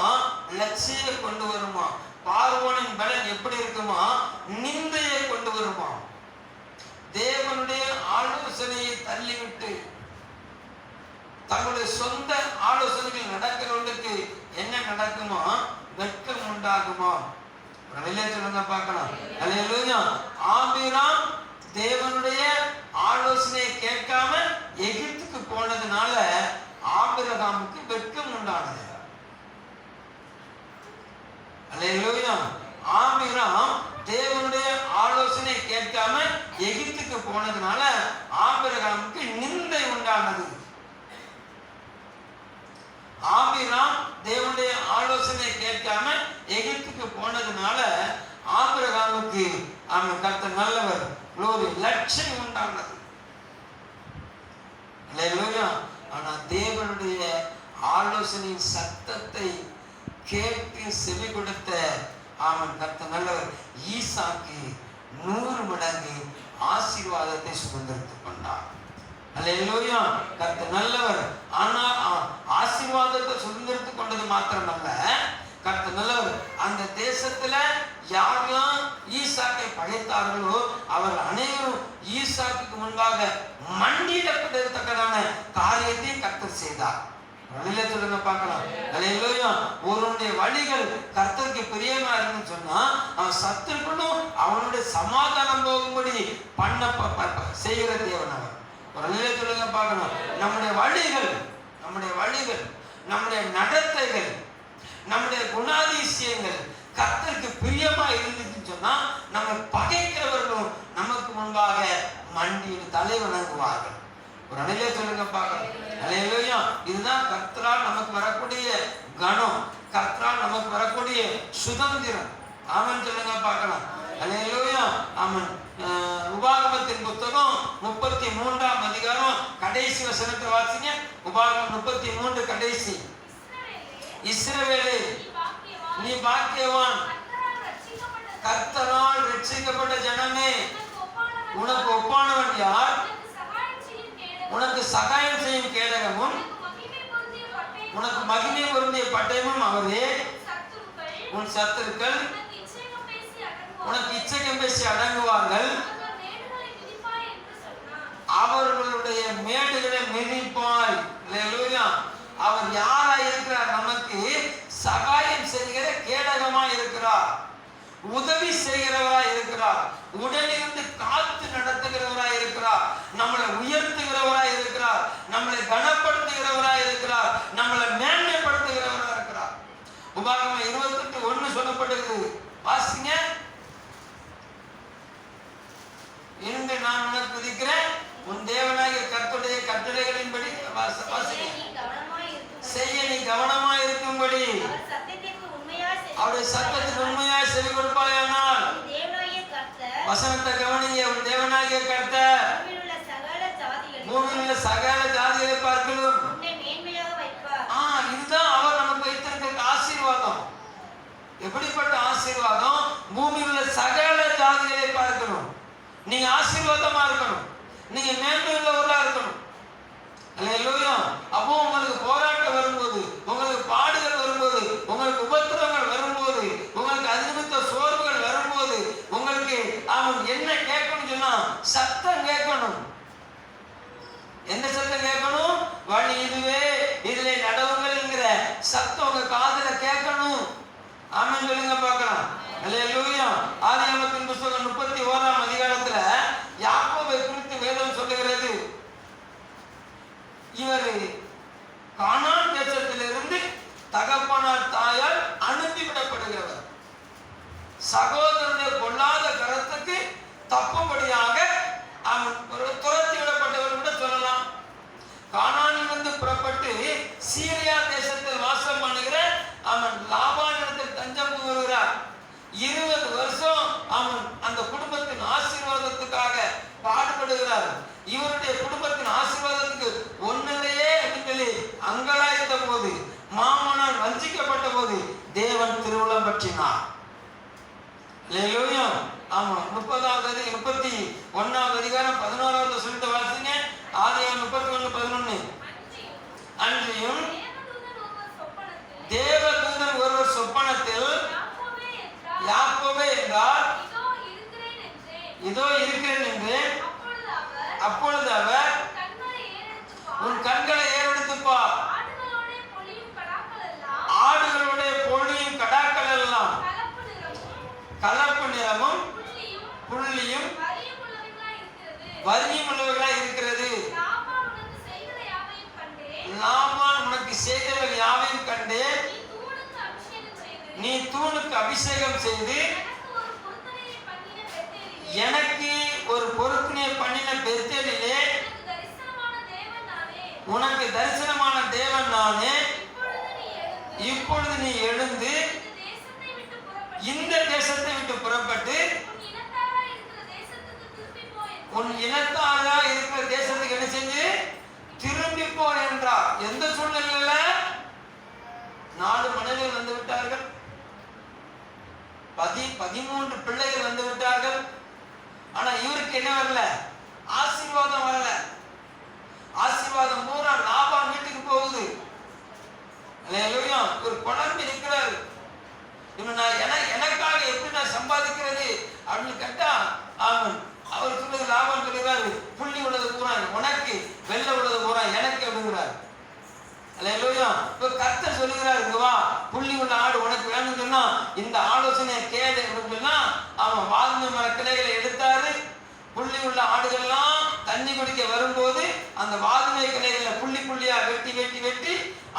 லட்சியை கொண்டு வருமா. பார்வோனின் பலன் எப்படி இருக்குமா, நிந்தையை கொண்டு வருமா. தேவனுடைய ஆலோசனையை தள்ளிவிட்டு தங்களுடைய சொந்த ஆலோசனைகள் நடக்கிறவர்களுக்கு என்ன நடக்குமா, வெட்கம் உண்டாகுமா. சொல்லுங்க பார்க்கலாம். அல்லேலூயா. ஆபிராம் தேவனுடைய ஆலோசனையை கேட்காம எகிப்துக்கு போனதுனால ஆபிரகாமுக்கு வெட்கம் உண்டானது. அல்லேலூயா. ஆபிரகாம் தேவனுடைய ஆலோசனை கேட்காம எகிப்துக்கு போனதுனால ஆபிரகாமுக்கு நிந்தை உண்டானது. ஆபிரகாம் தேவனுடைய ஆலோசனை கேட்காம எகிப்துக்கு போனதுனால ஆபிரகாமுக்கு அவன் கர்த்தர் நல்லவர் ஒரு லட்சியம் உண்டானது. ஆனா தேவனுடைய ஆலோசனையின் சத்தத்தை கேட்டு செவி கொடுத்த அவன் கர்த்தர் நல்லவர் ஈசாக்கு 100 மடங்கு ஆசீர்வாதத்தை சுதந்திரித்துக் கொண்டார். அல்லேலூயா. கர்த்தர் நல்லவர். ஆனா ஆசீர்வாதத்தை சுதந்திரித்துக் கொண்டது மாத்திரமல்ல, கர்த்தர் நல்லவர். அந்த தேசத்துல யாரெல்லாம் ஈசாக்கை பகைத்தார்களோ அவர்கள் அனைவரும் ஈசாக்குக்கு முன்பாக மண்டியிடப்பட்டிருக்கதான காரியத்தை கர்த்தர் செய்தார். சொல்லுங்க பார்க்கலாம். அல்லேலூயா. ஒருவனுடைய வழிகள் கர்த்தருக்கு பிரியமா இருக்குன்னு சொன்னா அவன் சத்துருக்கணும் அவனுடைய சமாதானம் போகும்படி பண்ண செய்கிற தேவன் அவர். சொல்லுங்க பார்க்கணும். நம்முடைய வழிகள் நம்முடைய நடத்தைகள் நம்முடைய குணாதிசயங்கள் கர்த்தருக்கு பிரியமா இருந்துச்சுன்னு சொன்னா நம்ம பகைக்கிறவர்களும் நமக்கு முன்பாக மண்டியில் தலை வணங்குவார்கள். ஒரு அலையிலே சொல்லுங்க பார்க்கலாம். அல்லேலூயா. இதுதான் கர்த்தரால் நமக்கு வரக்கூடிய கணம், கர்த்தரால் நமக்கு வரக்கூடிய சுதந்திரம். ஆமென் சொல்லுங்க பார்க்கலாம். அல்லேலூயா. ஆமென். உபாகமத்தின் புத்தகம் 33ஆம் அதிகாரம் கடைசி வசனத்தை வாசிங்க. உபாகமம் 33 கடைசி. இஸ்ரவேலே நீ பாக்கியவான், கர்த்தரால் ரட்சிக்கப்பட்ட ஜனமே, உனக்கு ஒப்பானவன் யார்? உனக்கு சகாயம் செய்யும் கேடகமும் உனக்கு மகிமை பொருந்திய பட்டயமும் அவரே. உன் சத்துருக்கள் உனக்கு இச்சகம் பேசி அடங்குவார்கள். அவர்களுடைய மேடுகளை மிதிப்பாய். அல்லேலூயா. அவர் யாரா இருக்கிறார்? நமக்கு சகாயம் செய்கிற கேடகமாய் இருக்கிறார், உதவி செய்கிறவராய் இருக்கிறார், உடனிருந்து காத்து நடத்துகிறவராய் இருக்கிறார், நம்மளை உயர்த்துகிறவராய் இருக்கிறார், நம்மளை கனப்படுத்துகிறவராய் இருக்கிறார், நம்மளை மேன்மைப்படுத்துகிறவராய் இருக்கிறார். உபாகமம் 28:1 சொல்லப்பட்டிருக்கு. வாசிங்க. இன்று நான் உனக்கு விதிக்கிறேன் உன் தேவனாகிய கர்த்தருடைய கட்டளைகளின்படி செய்ய நீ கவனமாய் இருக்கும்படி அவருடைய சத்தத்துக்கு உண்மையாய் செவி கொடுப்பாயானால். வசனத்தை கவனிங்க. உன் தேவனாகிய கர்த்தர் பூமியில் உள்ள சகல ஜாதிகளை பார்க்கலும். இதுதான் அவர் நமக்கு வைத்திருக்கிற ஆசீர்வாதம். எப்படிப்பட்ட ஆசீர்வாதம்? பூமியில் உள்ள சகல ஜாதிகளை பார்க்கணும். நீங்க ஆசீர்வாதமா இருக்கணும், நீங்க மேன்மை உள்ளவர்களா இருக்கணும். அல்லேலூயா. அப்போ உங்களுக்கு போராட்டம் வரும்போது, உங்களுக்கு பாடுகள் வரும்போது, உங்களுக்கு உபத்திரவங்கள் வரும்போது, உங்களுக்கு அதிர்மித்த சோர்வுகள் வரும்போது, உங்களுக்கு அவன் என்ன கேட்கணும் சொன்னா சத்தம் கேட்கணும். எந்த சத்தம் கேட்கணும்? வழி இதுவே, இதிலே நடவுங்கள் என்கிற சத்தம் உங்க காதுல கேட்கணும். ஆமென் சொல்லுங்க பார்க்கலாம். அல்லேலூயா. ஆதியாகமத்தின் புத்தகம் 31ஆம் அதிகாரத்துல யாக்கோபை குறித்து வேதம் சொல்லுகிறது. இவர் கானான் தேசத்திலிருந்து தகப்பனார் தாயால் அனுப்பிவிடப்படுகிறவர். சகோதரனுடைய கொள்ளாத கரத்துக்கு தப்பும்படியாக அவன் துரத்தி விடப்பட்டவர் கூட சொல்லலாம். கானானிலிருந்து புறப்பட்டு சீரியா தேசத்தில் வாசம் பண்ணுகிற அவன் லாபானிடத்தில் தஞ்சம் புகுகிறார். 20 வருஷம் அவன் அந்த குடும்பத்தின் ஆசீர்வாதத்துக்காக பாடுபடுகிறார். இவருடைய குடும்பத்தின் ஆசீர்வாதத்துக்கு ஒன்னிலேயே அங்கலாய்த்த போது, மாமனார் வஞ்சிக்கப்பட்ட போது தேவன் திருவுளம் பற்றினார். ஆமா. 31ஆவது அதிகாரம் 11வது சொல்லிட்டு வாசிங்க. ஆதியாகமம் 31:11. அன்றியும் தேவதூதன் ஒருவர் சொப்பனத்தில் யாக்கோபே என்றார், இதோ இருக்கிறேன் என்று. அப்பொழுது அவர் உன் கண்களை ஏறெடுத்து பார், ஆடுகளோட பொழியும் கடாக்கள் எல்லாம் கலப்பு நிறமும் புள்ளியும் வரியும் உள்ளவர்களாய் இருக்கிறது. லாபான் உனக்கு செய்தவர்கள் யாவையும் கண்டு நீ தூணுக்கு அபிஷேகம் செய்து எனக்கு ஒரு பொருத்தனையை பண்ணின பெத்தேலிலே உனக்கு தரிசனமான தேவன் நானே. இப்பொழுது நீ எழுந்து இந்த தேசத்தை விட்டு புறப்பட்டு உன் இனத்தாரா இருக்கிற தேசத்துக்கு என்ன செஞ்சு திரும்பி போ என்றார். எந்த சூழ்நிலையில? 4 மனைவிகள் வந்து விட்டார்கள், 13 பிள்ளைகள் வந்து விட்டார்கள். ஆனா இவருக்கு என்ன வரல? ஆசீர்வாதம் வரல. ஆசீர்வாதம் பூரா லாபான் வீட்டுக்கு போகுது. அல்லேலூயா. ஒரு குழம்பி நிற்கிறாரு. இவன் எனக்காக எப்படி நான் சம்பாதிக்கிறது அப்படின்னு கேட்டா அவர் சொல்லுது, லாபான் சொல்லுகிறாரு, புள்ளி உள்ளது பூரா உனக்கு, வெள்ளை உள்ளது பூரா எனக்கு அப்படிங்கிறார். அல்லேலூயா. இப்ப கர்த்தர் சொல்லுகிறார், இங்க வா, புள்ளி உள்ள ஆடு உனக்கு வேணும்னு சொன்னா இந்த ஆலோசனையை கேளு அப்படின்னு சொன்னா அவன் வாதுமை மர கிளைகளை எடுத்தாரு. புள்ளி உள்ள ஆடுகள்லாம் தண்ணி குடிக்க வரும்போது அந்த வாதுமை கிளைகளை புள்ளி புள்ளியா வெட்டி வெட்டி வெட்டி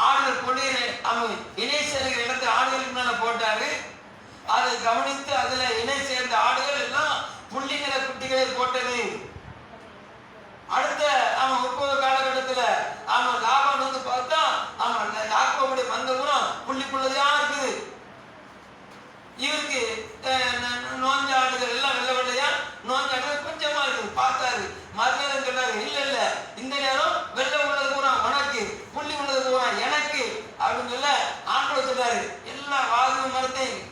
ஆடுகள் பொழியிற அவன் இணை சேர்கிற இடத்துல ஆடுகளுக்கு மேல போட்டாரு. அதை கவனித்து அதுல இணை சேர்ந்த ஆடுகள் எல்லாம் புள்ளி நிற குட்டிகளை போட்டது. அடுத்த அவன் 30 காலகட்டத்துல அவன் லாபான் வந்து பார்த்தா அவன் யாக்கோபுடைய மந்தபுரம் புள்ளிக்குள்ளதா இருக்குது. இவருக்கு நோஞ்ச ஆடுகள் எல்லாம் வெள்ளை வெள்ளையா, நோஞ்ச ஆடுகள் கொஞ்சமா இருக்குது. பார்த்தாரு, மறுநேரம் சொன்னாரு, இல்ல இல்ல இந்த நேரம் வெள்ளை உள்ளது பூரா உனக்கு, புள்ளி உள்ளது பூரா எனக்கு அப்படின்னு சொல்ல ஆண்டவர் சொன்னாரு, எல்லா வாது மரத்தையும்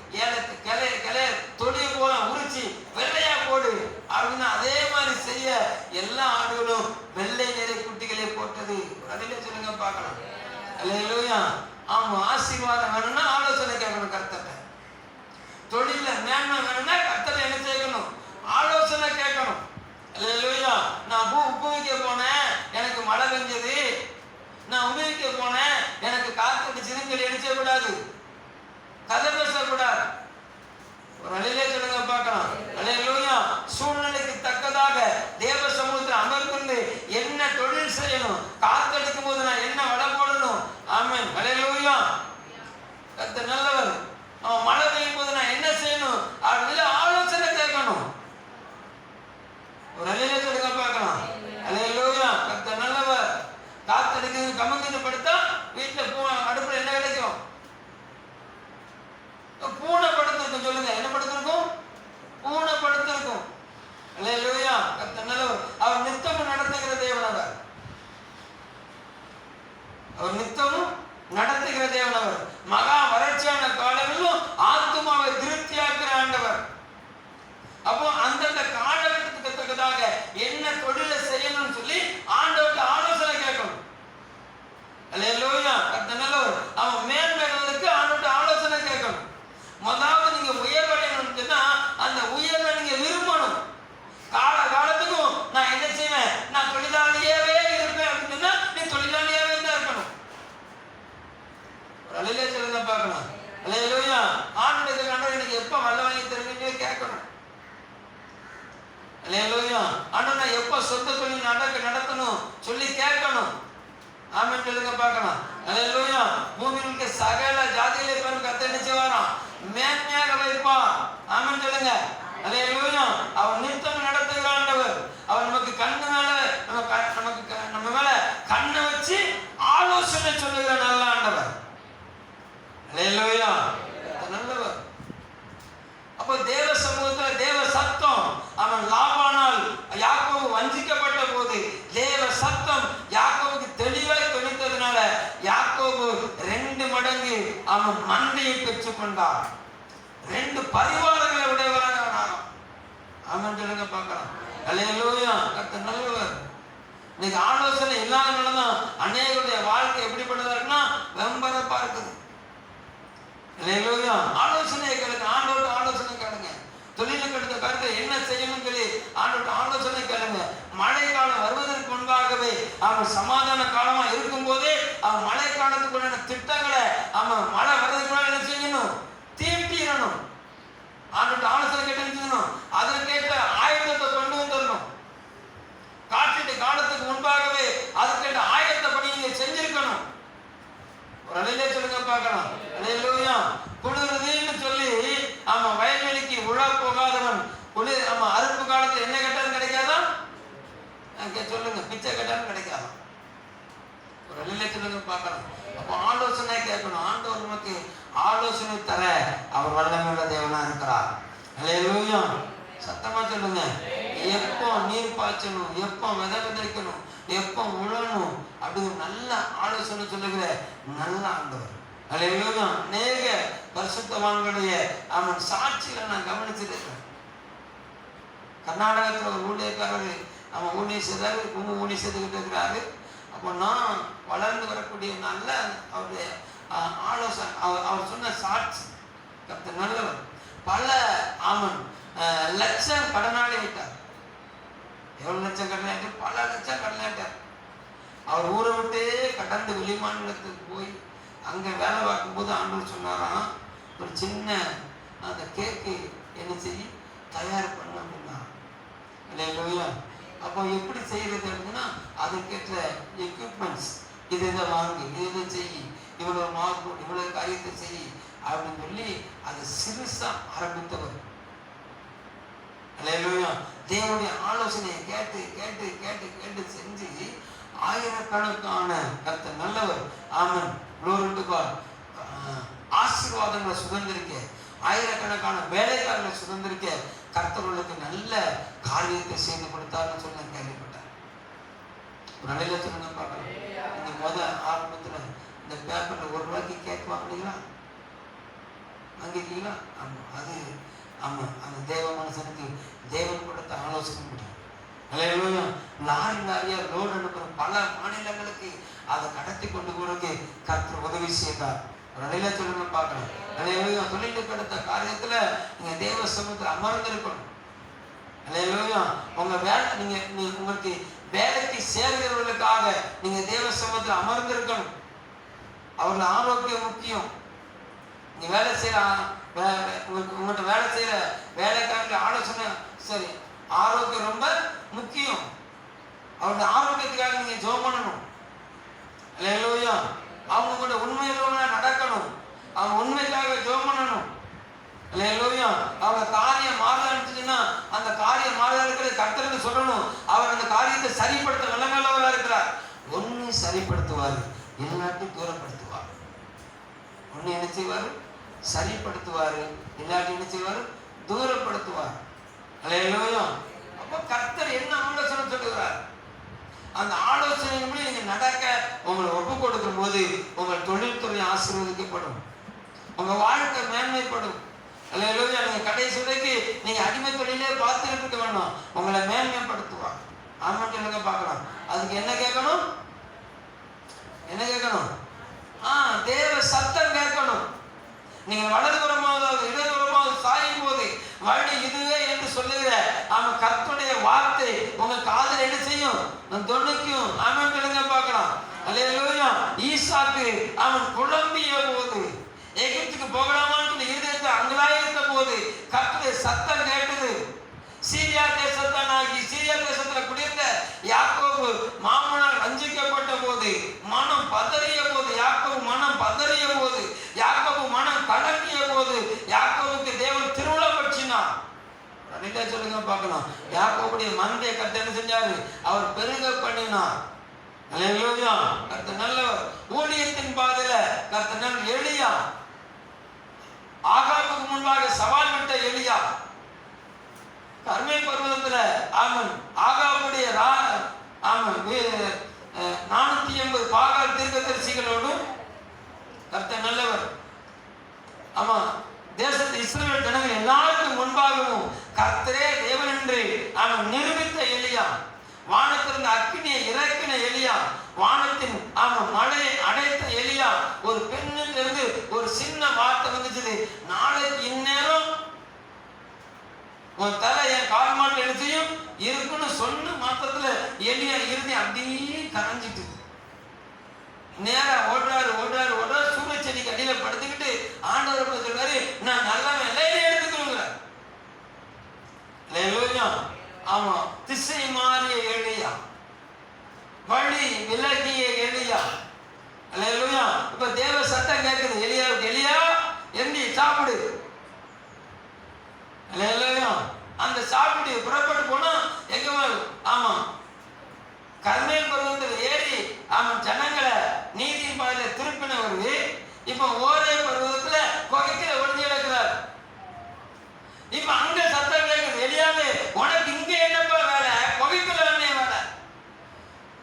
கிளைய தொழிய போல உரிச்சு வெள்ளையா போடு அப்படின்னு. அதே மாதிரி செய்ய எல்லா ஆடுகளும் வெள்ளை நிற குட்டிகளை போட்டது. அதிலே சொல்லுங்க பார்க்கலாம். அல்லேலூயா. ஆமா. ஆசீர்வாதம் வேணும்னா ஆலோசனை கேட்கணும் கர்த்தரை. தொழில மேன்மை வேணும்னா கர்த்தரை என்ன செய்யணும்? ஆலோசனை கேட்கணும். அல்லேலூயா. நான் உப்பு வைக்க போனேன், எனக்கு மழை பெஞ்சது. நான் உப்பு வைக்க போனேன், எனக்கு காத்து அடிச்சதுன்னு சொல்லி அடிச்ச கூடாது, கதை பேசக்கூடாது. ஒரு அலையிலே சொல்லுங்க பார்க்கலாம். அல்லேலூயா. சூழ்நிலைக்கு தக்கதாக தேவ சமூகத்தில் அமர்ந்து என்ன தொழில் செய்யணும், காத்தடிக்கும் போது நான் என்ன வடை போடணும். ஆமென். அல்லேலூயா. கர்த்தர் நல்லவர். மழை பெய்யும் போது நான் என்ன செய்யணும் அப்படின்னு ஆலோசனை கேட்கணும். ஒரு அலையிலே சொல்லுங்க பார்க்கலாம். அல்லேலூயா. கர்த்தர் நல்லவர். காத்தடிக்கிறது கமங்கிட்டு படுத்தா வீட்டுல அடுப்புல என்ன கிடைக்கும்? பூனை படுத்திருக்கும். சொல்லுங்க, என்ன படுத்திருக்கும்? பூனை படுத்திருக்கும். அல்லேலூயா. கர்த்தர் நல்லவர். அவர் நித்தமும் நடத்துகிற தேவன். அவர் நித்தமும் நடத்துகிற தேவன். அவர் மகா வறட்சியான காலங்களிலும் ஆத்துமாவை திருப்தியாக்குற ஆண்டவர். அப்போ அந்தந்த காலகட்டத்துக்கு தக்கதாக என்ன தொழிலை செய்யணும்னு சொல்லி ஆண்டவர்கிட்ட ஆலோசனை கேட்கணும். அல்லேலூயா. கர்த்தர் நல்லவர். அவன் மேன்மைக்கு ஆண்டவர்கிட்ட ஆலோசனை கேட்கணும். முதலாவது நீங்க உயர்வடையணும்னு சொன்னா அந்த உயர்வை நீங்க விரும்பணும். காலத்துக்கும் நான் என்ன செய்வேன், நான் தொழிலாளியாவே இருப்பேன் அப்படின்னு சொன்னா நீ தொழிலாளியாவே தான் இருக்கணும். ஒரு அலையிலே சொல்லுங்க பார்க்கலாம். அல்லேலூயா. ஆண்டவருக்கு ஆண்டவர் எனக்கு எப்ப வல்ல வாங்கி தருவீங்க கேட்கணும். அல்லேலூயா. ஆண்டவர் நான் எப்ப சொந்த தொழில் நடத்தணும் சொல்லி கேட்கணும். ஆமென் சொல்லுங்க பார்க்கலாம். அல்லேலூயா. பூமியில் இருக்க சகல ஜாதிகளை கர்த்தர் என்ன செய்வாராம், மேன்மையாக வைப்பார். ஆமென் சொல்லுங்க. அல்லேலூயா. அவர் நித்தம் நடத்துகிற ஆண்டவர். அவர் நமக்கு கண்ணு மேல நம்ம மேல கண்ணை வச்சு ஆலோசனை சொல்லுகிற நல்ல ஆண்டவர். அல்லேலூயா. நல்லவர். அப்போ தேவ சமூகத்துல தேவ சத்தம். அவன் லாபானால் யாக்கோபு வஞ்சிக்கப்பட்ட போது தேவ சத்தம் யாக்கோபுக்கு தெளிவாய் தொனித்ததுனால யாக்கோபு 2 மடங்கு அவன் மந்தையை பெற்றுக் கொண்டார். 2 பரிவாரங்களை உடையவராக ஆனாராம். ஆமென் சொல்லுங்க பார்க்கலாம். அல்லேலூயா. கர்த்தர் நல்லவர். இன்னைக்கு ஆலோசனை இல்லாதனாலதான் அநேகருடைய வாழ்க்கை எப்படிப்பட்டதா இருக்குன்னா வெம்பரப்பா இருக்குது. அல்லேலூயா. ஆலோசனை கேளுங்க. ஆண்டோட ஆலோசனை கேளுங்க. தொழிலுக்கு எடுத்த கருத்தை என்ன செய்யணும் சொல்லி ஆண்டோட ஆலோசனை கேளுங்க. மழை காலம் வருவதற்கு முன்பாகவே அவன் சமாதான காலமா இருக்கும் போதே அவன் மழை காலத்துக்குள்ள திட்டங்களை அவன் மழை வர்றதுக்குள்ள என்ன செய்யணும், தீட்டிடணும். ஆண்டோட ஆலோசனை கேட்டு அதற்கேற்ற ஆயுதத்தை கொண்டு வந்துடணும். காற்றிட்டு காலத்துக்கு முன்பாகவே அதுக்கேற்ற ஆயுதத்தை படி நீங்க செஞ்சிருக்கணும். ஒரு அலையிலே சொல்லுங்க பார்க்கலாம். அல்லேலூயா. குளிர்றதுன்னு சொல்லி அவன் வயல்வெளிக்கு உழா போகாதவன் குளிர் அவன் அறுப்பு காலத்தில் என்ன கேட்டாலும் கிடைக்காதா? சொல்லுங்க, பிச்சை கேட்டாலும் கிடைக்காதான். ஒரு அலையிலே சொல்லுங்க பார்க்கலாம். அப்போ ஆலோசனை கேட்கணும். ஆண்டவர் நமக்கு ஆலோசனை தர அவர் வல்லமையுள்ள தேவனா இருக்கிறார். அல்லேலூயா. சத்தமா சொல்லுங்க. எப்போ நீர் பாய்ச்சணும், எப்போ விதைக்கணும், எப்போ உழணும் அப்படிங்கிற நல்ல ஆலோசனை சொல்லுகிற நல்ல ஆண்டவர். அல்லேலூயா. அநேக பரிசுத்தவான்களுடைய அவன் சாட்சிகளை நான் கவனிச்சிருக்கிறேன். கர்நாடகத்தில் ஒரு ஊழியக்காரர் அவன் ஊழியம் செய்தாரு, ஊழியம் செய்துக்கிட்டு இருக்கிறாரு. அப்போ நான் வளர்ந்து வரக்கூடிய நல்ல அவருடைய ஆலோசனை அவர் சொன்ன சாட்சி கர்த்தர் நல்லவர். பல அவன் லட்சம் கடனாளி ஆயிட்டார். எவ்வளவு லட்சம் கடனாயிட்டு? பல லட்சம் கடனாயிட்டார். அவர் ஊரை விட்டே கடந்து வெளிமாநிலத்துக்கு போய் அங்க வேலை பார்க்கும்போது ஆண்டவர் சொன்னாராம், ஒரு சின்ன அந்த கேக்கு என்ன செய்ய தயார் பண்ண அப்படின்னா. இல்லையா? அப்போ எப்படி செய்யறது அப்படின்னா அதுக்கேற்ற எக்யூப்மெண்ட்ஸ் இதை வாங்கி இதை செய்யி, இவ்வளவு மாவு இவ்வளவு காரியத்தை செய்யி அப்படின்னு சொல்லி அதை சிறுசா ஆரம்பித்தவர். அல்லேலூயா. தேவனுடைய ஆலோசனையை கேட்டு கேட்டு கேட்டு கேட்டு செஞ்சு ஆயிரக்கணக்கான கர்த்தர் நல்லவர். ஆமென். ஆசீர்வாதங்களை சுதந்திரிக்க, ஆயிரக்கணக்கான வேலைக்காரர்களை சுதந்திரிக்க கர்த்தர்களுக்கு நல்ல காரியத்தை செய்து கொடுத்தார்னு சொல்லி நான் கேள்விப்பட்டேன். ஒரு நல்ல சொல்லுங்க பார்க்கலாம். இந்த ஆரம்பத்துல இந்த பேப்பர்ல ₹1 கேக் வாங்கினீங்களா? வாங்கிருக்கீங்களா? ஆமா, அது ஆமா அந்த தேவ மனுஷனுக்கு தேவன் கொடுத்த ஆலோசனை முடியும். அல்லேலூயா. லாரியா லோடு அனுப்புற பல மாநிலங்களுக்கு அதை கடத்தி கொண்டு போறதுக்கு கர்த்தர் உதவி செய்தார். ஒரு நிலையில சொல்லுங்க பார்க்கலாம். அல்லேலூயா. தொழிலுக்கு அடுத்த காரியத்துல நீங்க தேவ சமூகத்தில் அமர்ந்திருக்கணும். அல்லேலூயா. உங்க வேலை உங்களுக்கு வேலைக்கு சேர்கிறவர்களுக்காக நீங்க தேவ சமூகத்தில் அமர்ந்திருக்கணும். அவர்கள் ஆரோக்கியம் முக்கியம். நீ வேலை செய்யற உங்கள்கிட்ட வேலை செய்யற வேலைக்காரங்க ஆலோசனை சரி, ஆரோக்கியம் ரொம்ப முக்கியம். அவருடைய ஆரோக்கியத்துக்காக நீங்க ஜெபம் பண்ணணும். அல்லேலூயா. அவங்க கூட உண்மையில நடக்கணும். அவங்க உண்மைக்காக ஜெபம் பண்ணணும். அல்லேலூயா. அவங்க காரியம் மாறலான்னு அந்த காரியம் மாறலான்னு கர்த்தருக்கு சொல்லணும். அவர் அந்த காரியத்தை சரிப்படுத்த வல்லமையுள்ளவராக இருக்கிறார். ஒன்னு சரிப்படுத்துவார், இல்லாட்டி தூரப்படுத்துவார். ஒன்னு என்ன செய்வார்? சரிப்படுத்துவார், இல்லாட்டி என்ன செய்வார்? தூரப்படுத்துவார். அல்லேலூயா. அப்ப கர்த்தர் என்ன ஆலோசனை சொல்லுகிறார்? அந்த ஆலோசனையின்படி நீங்க நடக்க உங்களை ஒப்பு கொடுக்கும் போது உங்கள் தொழில்துறை ஆசீர்வதிக்கப்படும், உங்க வாழ்க்கை மேன்மைப்படும். அல்லேலூயா. நீங்க கடைசி வரைக்கும் நீங்க அடிமை தொழிலே பார்த்துக்கிட்டு இருக்க வேண்டாம், உங்களை மேன்மைப்படுத்துவார். ஆமாம் சொல்லுங்க பார்க்கலாம். அதுக்கு என்ன கேட்கணும்? என்ன கேட்கணும்? தேவ சத்தம் கேட்கணும். நீங்க வலதுபுறமாவது இடதுபுறமாவது சாயும் போது வழி இதுவே என்று சொல்லுகிற அவன் கர்த்தருடைய வார்த்தை உங்க காதில் என்ன செய்யும்? தொண்ணுக்கும். ஆமென் சொல்லுங்க பார்க்கலாம். அல்லேலூயா. ஈசாக்கு அவன் குழம்பிய போது, எகிப்துக்கு போகலாமான்னு இருதயத்தை அங்கலாயிருந்த போது கர்த்தருடைய சத்தம் கேட்டது. சீரியா தேசத்தானாகி சீரியா தேசத்துல குடியிருந்த யாக்கோபு மாமனால் வஞ்சிக்கப்பட்ட போது, மனம் பதறிய போது, யாக்கோபு மனம் பதறிய போது, யாக்கோபு மனம் கலங்கிய போது யாக்கோபுக்கு தேவன் திருவிழா பற்றினார். சொல்லுங்க பார்க்கலாம். யாக்கோபுடைய மந்தைய கர்த்தர் என்ன செஞ்சாரு? அவர் பெருக பண்ணினார். அல்லேலூயா. கர்த்தர் நல்லவர். ஊழியத்தின் பாதையில கர்த்தர் நல்ல எலியா, ஆகாபுக்கு முன்பாக சவால் விட்ட எலியா, கர்மேல் பர்வதத்துல ஆமன் ஆகாபுடைய 480 பாகால் தீர்க்கதரிசிகளோடு கர்த்தர் நல்லவர். ஆமா, தேசத்து இஸ்ரவேல் ஜனங்கள் எல்லாருக்கும் முன்பாகவும் கர்த்தரே தேவன் என்று அவன் நிரூபித்த எலியா, வானத்திலிருந்து அக்கினியை இறக்கின எலியா, வானத்தின் மழையை அடைத்த எலியா, ஒரு பெண்ணிலிருந்து ஒரு சின்ன வார்த்தை வந்துச்சு, நாளைக்கு இந்நேரம் உன் தலை என் கால் மாட்டு என்ன செய்யும் இருக்குன்னு சொன்ன மாத்திரத்துல எலியா இறுதி அப்படியே கரைஞ்சிட்டு நேரா ஓடுறாரு ஓடுறாரு ஓடுறாரு. சூரிய செடிக்கு அடியில படுத்துக்கிட்டு ஆண்டவர் சொல்றாரு, நான் நல்லவன் லைல எடுத்துக்கணுங்கிறார். ஆமா, திசை மாறிய எலியா, வழி விலகிய எலியா. அல்லேலூயா. இப்ப தேவ சத்தம் கேட்குது எலியாவுக்கு, எலியா எந்தி சாப்பிடு. அல்லேலூயா. அந்த சாப்பிட்டு புறப்பட்டு போனா எங்க? ஆமா, கர்மேல் பர்வதத்தில் ஏறி அவன் ஜனங்களை நீதியின் பாதையில திருப்பினவரு இப்ப ஓரே பர்வதத்துல குகைக்குள்ள ஒளிஞ்சு கிடக்கிறார். இப்ப அங்க சத்தம் கேட்குது, எலியாவே உனக்கு இங்க என்னப்பா வேலை? குகைக்குள்ள என்ன வேலை?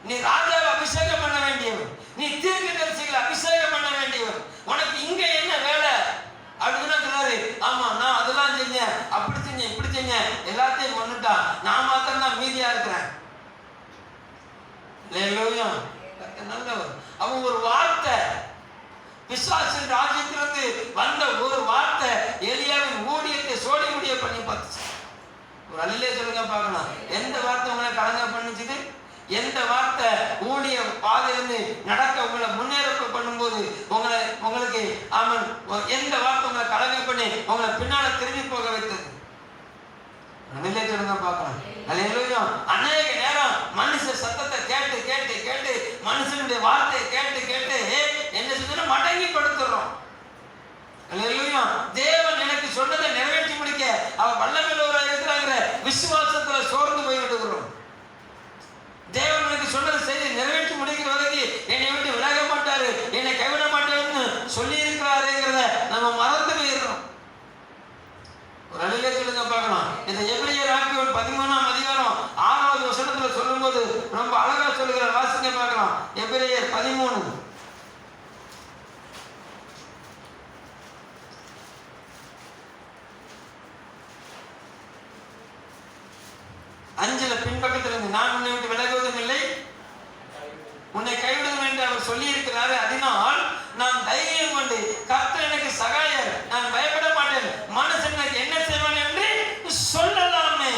நீ ராஜாவை அபிஷேகம் பண்ண வேண்டியவன், நீ தீர்க்கதரிசிகளை அபிஷேகம் பண்ண வேண்டியவன், உனக்கு இங்க என்ன வேலை அப்படின்னு சொல்றாரு. ஆமா, நான் அதெல்லாம் செஞ்சேன், அப்படி செஞ்சேன், இப்படி செஞ்சேன், எல்லாத்தையும் கொண்டுட்டா, நான் மாத்திரம் தான் மீதியா இருக்கிறேன். நல்லவர். அவன் ஒரு வார்த்தை, பிசாசின் ராஜ்யத்திலிருந்து வந்த ஒரு வார்த்தை எலியாவின் ஊழியத்தை சோடி முடிய பண்ணி பார்த்துச்சு. ஒரு அல்லே சொல்லுங்க பார்க்கலாம். எந்த வார்த்தை உங்களை கலங்க பண்ணிச்சுது? எந்த வார்த்தை ஊழிய பாதையிலிருந்து நடக்க உங்களை முன்னேற பண்ணும்போது உங்களுக்கு அவன் எந்த வார்த்தை உங்களை கலங்க பண்ணி உங்களை பின்னால திரும்பி போக வைத்தது? சொல்லுங்க பார்க்கலாம். அல்லேலூயா. அநேக நேரம் மனுஷ சத்தத்தை கேட்டு கேட்டு கேட்டு மனுஷனுடைய வார்த்தையை கேட்டு கேட்டு என்ன செஞ்சோம்? மடங்கி படுத்துறோம். அல்லேலூயா. தேவன் எனக்கு சொன்னதை நிறைவேற்றி முடிக்க அவர் வல்லமையுள்ளவராக இருக்கிறாங்கிற விசுவாசத்துல சோர்ந்து போய் விடுகிறோம். தேவன் எனக்கு சொன்னதை செய்து நிறைவேற்றி முடிக்கிற வரைக்கும் என்னை விட்டு விலக மாட்டாரு, என்னை கைவிட மாட்டாருன்னு சொல்லி இருக்கிறாருங்கிறத நம்ம மறந்து போயிடுறோம். ஒரு அழிலே சொல்லுங்க பார்க்கலாம். இந்த எபிரேயர் 13ஆம் அதிகாரம் 6வது வசனத்துல சொல்லும் போது ரொம்ப அழகா சொல்லுகிற வாசிக்க பார்க்கலாம். எபிரேயர் 13 5 பின்பக்கத்தில் இருந்து, நான் உன்னை விட்டு விலகுவதும் இல்லை, உன்னை கைவிடுவேன் என்று அவர் சொல்லி இருக்கிறாரு. அதனால் நான் தைரியம் கொண்டு கர்த்தர் எனக்கு சகாயர், நான் பயப்பட மாட்டேன், மனுஷன் எனக்கு என்ன செய்வான் என்று சொல்லலாமே.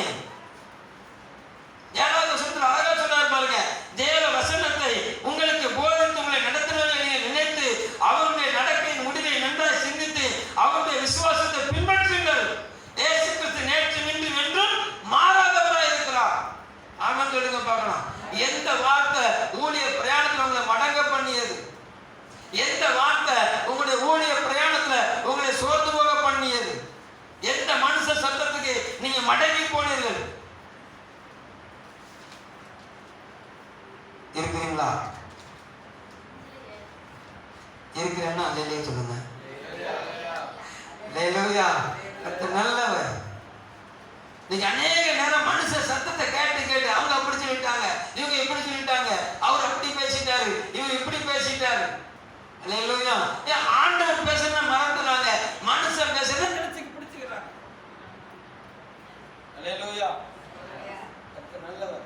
அல்லேலூயா. கர்த்தர் நல்லவர். இன்னைக்கு அநேக நேரம் மனுஷ சத்தத்தை கேட்டு கேட்டு அவங்க அப்படி சொல்லிட்டாங்க, இவங்க இப்படி சொல்லிட்டாங்க, அவர் அப்படி பேசிட்டாரு, இவங்க இப்படி பேசிட்டாரு. அல்லேலூயா. ஆண்டவர் பேசுறத மறந்துறாங்க, மனுஷன் பேசுறத நினைச்சு பிடிச்சுக்கிறாங்க. அல்லேலூயா. கர்த்தர் நல்லவர்.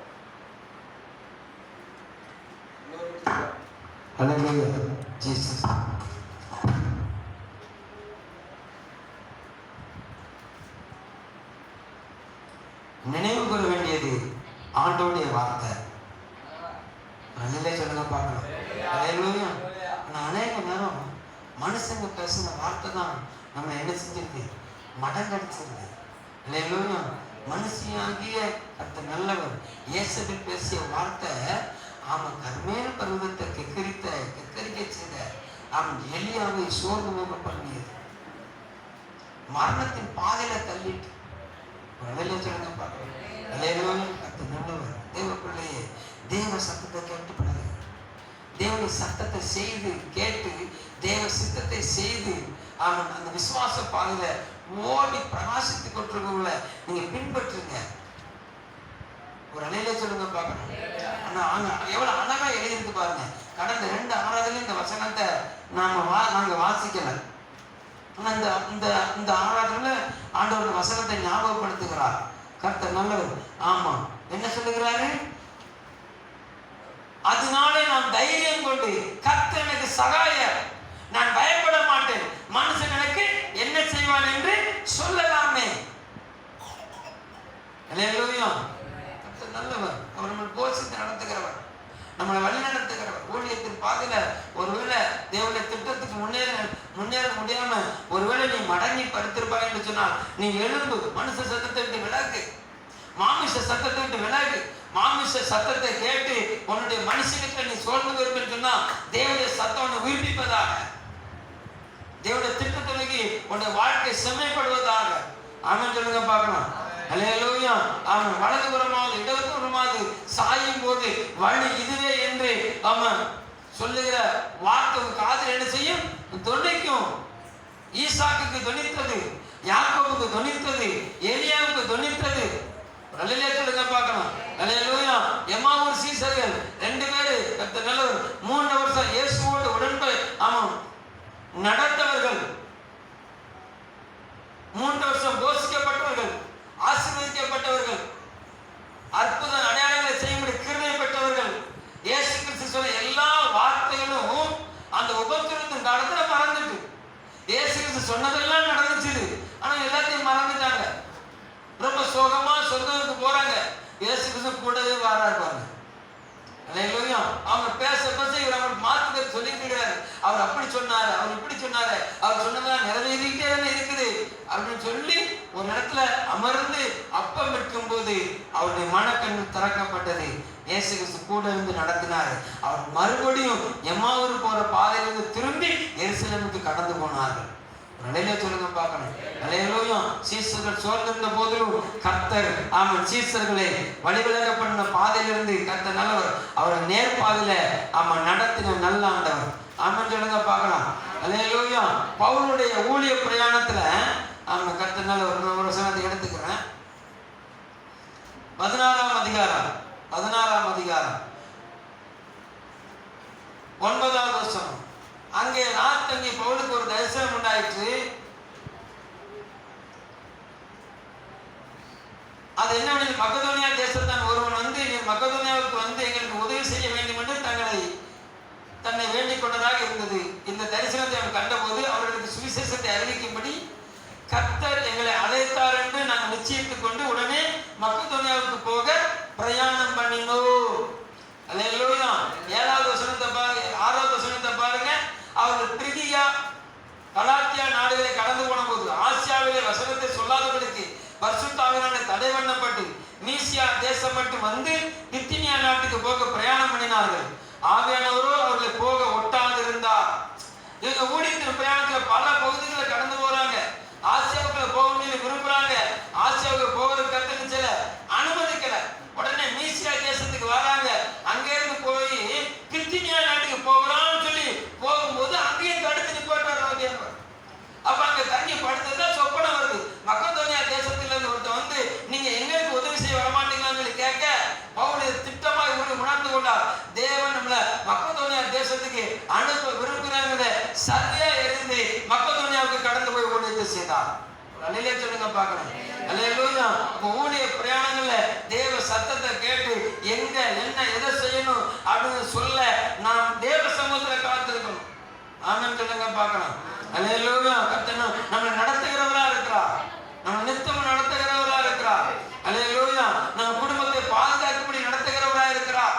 அல்லேலூயா. ஜீசஸ். நினைவு கூற வேண்டியது ஆண்டோடைய வார்த்தை. சொல்லுங்க பார்க்கலாம். அல்லேலூயா. ஆனால் அநேக நேரம் மனுஷங்க பேசுன வார்த்தை தான் நம்ம என்ன செஞ்சிருக்கு, மடங்கடிச்சிருக்கு. அல்லேலூயா. மனுஷியாகிய கர்த்தர் நல்லவர். இயேசுவில் பேசிய வார்த்தை அவன் கர்மேல் பருவத்தை கெக்கரிக்க செய்த அவன் எலியாவை சோர்ந்து போக பண்ணியது. மரணத்தின் பாதையில தள்ளிட்டு சொல்லுங்க பார்க்கலாம். அல்லேலூயா. கர்த்தர் நல்லவர். தேவ பிள்ளையே, தேவ சத்தத்தை கேட்டு பழகு. தேவனுடைய சத்தத்தை செய்து கேட்டு தேவ சித்தத்தை செய்து அவன் அந்த விசுவாச பாதையில ஓடி பிரகாசித்து கொண்டிருக்கவங்கள நீங்க பின்பற்றுங்க. ஒரு அலையில சொல்லுங்க பார்க்கணும். ஆனா எவ்வளவு அழகா எழுதியிருக்கு பாருங்க. கடந்த 2 ஆராதனையும் இந்த வசனத்தை நாங்க வாசிக்கல. ஆனா இந்த ஆராதனையில ஆண்டவர் வசனத்தை ஞாபகப்படுத்துகிறார். கர்த்தர் நல்லவர். ஆமா, என்ன சொல்லுகிறாரு? அதனாலே நான் தைரியம் கொண்டு கர்த்தர் எனக்கு சகாயர், நான் பயப்பட மாட்டேன், மனுஷன் எனக்கு என்ன செய்வான் என்று சொல்லலாமே. அல்லேலூயா. கர்த்தர் நல்லவர். அவர் நம்மளை போஷித்து நடத்துகிறவர், நம்மளை வழி நடத்துகிறவர். ஊழியத்தின் பாதையில ஒருவேளை தேவனுடைய திட்டத்துக்கு முன்னேற முடியாம ஒருவேளை நீ மடங்கி படுத்திருப்பாய் என்று சொன்னால் நீ எழும்பு. மனுஷ சத்தத்தை விட்டு விலகு, மாமிச சத்தத்தை விட்டு விலகு. மாமிச சத்தத்தை கேட்டு உன்னுடைய மனுஷனுக்கு நீ சோர்ந்து வருவேன் சொன்னா தேவனுடைய சத்தம் உன்னை உயிர்ப்பிப்பதாக, தேவனுடைய திட்டத்திற்கு உன்னுடைய வாழ்க்கை செம்மைப்படுவதாக. ஆமென் சொல்லுங்க பார்க்கலாம். அல்லேலூயா. அவன் வலதுபுறமாவது இடதுபுறமாவது சாயும் போது வழி இதுவே என்று அவன் சொல்லுகிற வார்த்தை காதில் என்ன செய்யும்? தொனிக்கும். ஈசாக்குக்கு தொனித்தது, யாக்கோபுக்கு தொனித்தது, எலியாவுக்கு தொனித்தது. அல்லேலூயா சொல்லுங்க பார்க்கலாம். அல்லேலூயா. எம்மாவூர் சீசர்கள் 2 பேரு கர்த்தர் நல்லவர். 3 வருஷம் இயேசுவோடு உடன்பை அவன் நடந்தவர்கள், 3 வருஷம் போஷிக்கப்பட்டவர்கள், ஆசீர்வதிக்கப்பட்டவர்கள், அற்புத அடையாளங்களை செய்யும்படி கிருபை பெற்றவர்கள். இயேசு கிறிஸ்து சொன்ன எல்லா வார்த்தைகளும் அந்த உபத்திரத்தின் காலத்துல மறந்துட்டு, இயேசு கிறிஸ்து சொன்னதெல்லாம் நடந்துச்சு, ஆனா எல்லாத்தையும் மறந்துட்டாங்க. ரொம்ப சோகமா சொர்க்கத்துக்கு போறாங்க. இயேசு கிறிஸ்து கூடவே வராரு பாருங்க. அல்லேலூயா. அவங்க பேச இவர் அவங்க மாத்துக்க சொல்லிட்டு இருக்கிறாரு. அவர் அப்படி சொன்னாரு, அவர் இப்படி சொன்னாரு, அவர் சொன்னதெல்லாம் நிறைவேறிக்கிட்டே தானே இருக்குது அப்படின்னு சொல்லி ஒரு இடத்துல அமர்ந்து அப்பம் விற்கும் போது அவருடைய மனக்கண்ணு திறக்கப்பட்டது. இயேசு கிறிஸ்து கூட இருந்து நடத்தினார். அவர் மறுபடியும் எம்மாவூர் போற பாதையிலிருந்து திரும்பி எருசலேமுக்கு கடந்து போனார்கள். நிலையில சொல்லுங்க பார்க்கணும். அல்லேலூயா. சீசர்கள் சோர்ந்திருந்த போதிலும் கர்த்தர் அவன் சீசர்களை வழிவிலக பண்ண பாதையிலிருந்து கர்த்தர் நல்லவர், அவரை நேர் பாதையில அவன் நடத்தின நல்ல ஆண்டவர். ஆமென் சொல்லுங்க பார்க்கலாம். அல்லேலூயா. பவுலுடைய ஊழிய பிரயாணத்துல அவன் கர்த்தர் நல்லவர். ஒரு வசனத்தை எடுத்துக்கிறேன். 16ஆம் அதிகாரம் 9வது வசனம். அங்கே ராத்தங்கி பவுலுக்கு ஒரு தரிசனம் உண்டாயிற்று. அது என்னவெனில் மக்கதோனியா தேசத்தான் ஒருவன் வந்து நீ மக்கதோனியாவுக்கு வந்து எங்களுக்கு உதவி செய்ய வேண்டும் என்று தன்னை வேண்டிக் கொண்டதாக இருந்தது. இந்த தரிசனத்தை அவன் கண்டபோது அவர்களுக்கு சுவிசேஷத்தை அறிவிக்கும்படி கர்த்தர் எங்களை அழைத்தார் என்று நாங்கள் நிச்சயித்துக் கொண்டு உடனே மக்கதோனியாவுக்கு போக பிரயாணம் பண்ணினோம். அல்லேலூயா. 7வது வசனத்தை பாருங்க, 6வது வசனத்தை பாருங்க. அவர்கள் பிரிகியா கலாத்தியா நாடுகளை கடந்து போன போது ஆசியாவிலே வசனத்தை சொல்லாதபடிக்கு பரிசுத்த ஆவியானவரால் தடை பண்ணப்பட்டு மீசியா தேசம் மட்டும் வந்து பித்தினியா நாட்டுக்கு போக பிரயாணம் பண்ணினார்கள். ஆவியானவரோ அவர்களை போக ஒட்டாது இருந்தார். இவங்க ஊழியத்தின் பிரயாணத்துல பல பகுதிகளை கடந்து போறாங்க. ஆசியாவுக்குள்ள போகணும்னு விரும்புறாங்க. ஆசியாவுக்கு போகிறதுக்கு கத்துக்கிச்சல அனுமதிக்கல. உடனே மீசியா தேசத்துக்கு வராங்க. அங்க இருந்து போய் பித்தினியா நாட்டுக்கு போகலாம்னு சொல்லி போகும்போது அங்கேயும் தடுத்து நிப்பாட்டார். அப்ப அங்க தங்கி படுத்ததான் சொப்பன அங்கே அனுப்ப விரும்புகிறாங்க. சரியா இருந்து மக்கதோனியாவுக்கு கடந்து போய் ஊழியத்தை செய்தார். அல்லேலூயா சொல்லுங்க பார்க்கலாம். அல்லேலூயா. ஊழிய பிரயாணங்கள்ல தேவ சத்தத்தை கேட்டு எங்க என்ன எதை செய்யணும் அப்படின்னு சொல்ல நாம் தேவ சமூகத்துல காத்திருக்கணும். ஆமென் சொல்லுங்க பார்க்கலாம். அல்லேலூயா. கர்த்தர் நம்மளை நடத்துகிறவரா இருக்கிறார். நம்ம நித்தம் நடத்துகிறவரா இருக்கிறார். அல்லேலூயா. நம்ம குடும்பத்தை பாதுகாக்கும்படி நடத்துகிறவரா இருக்கிறார்.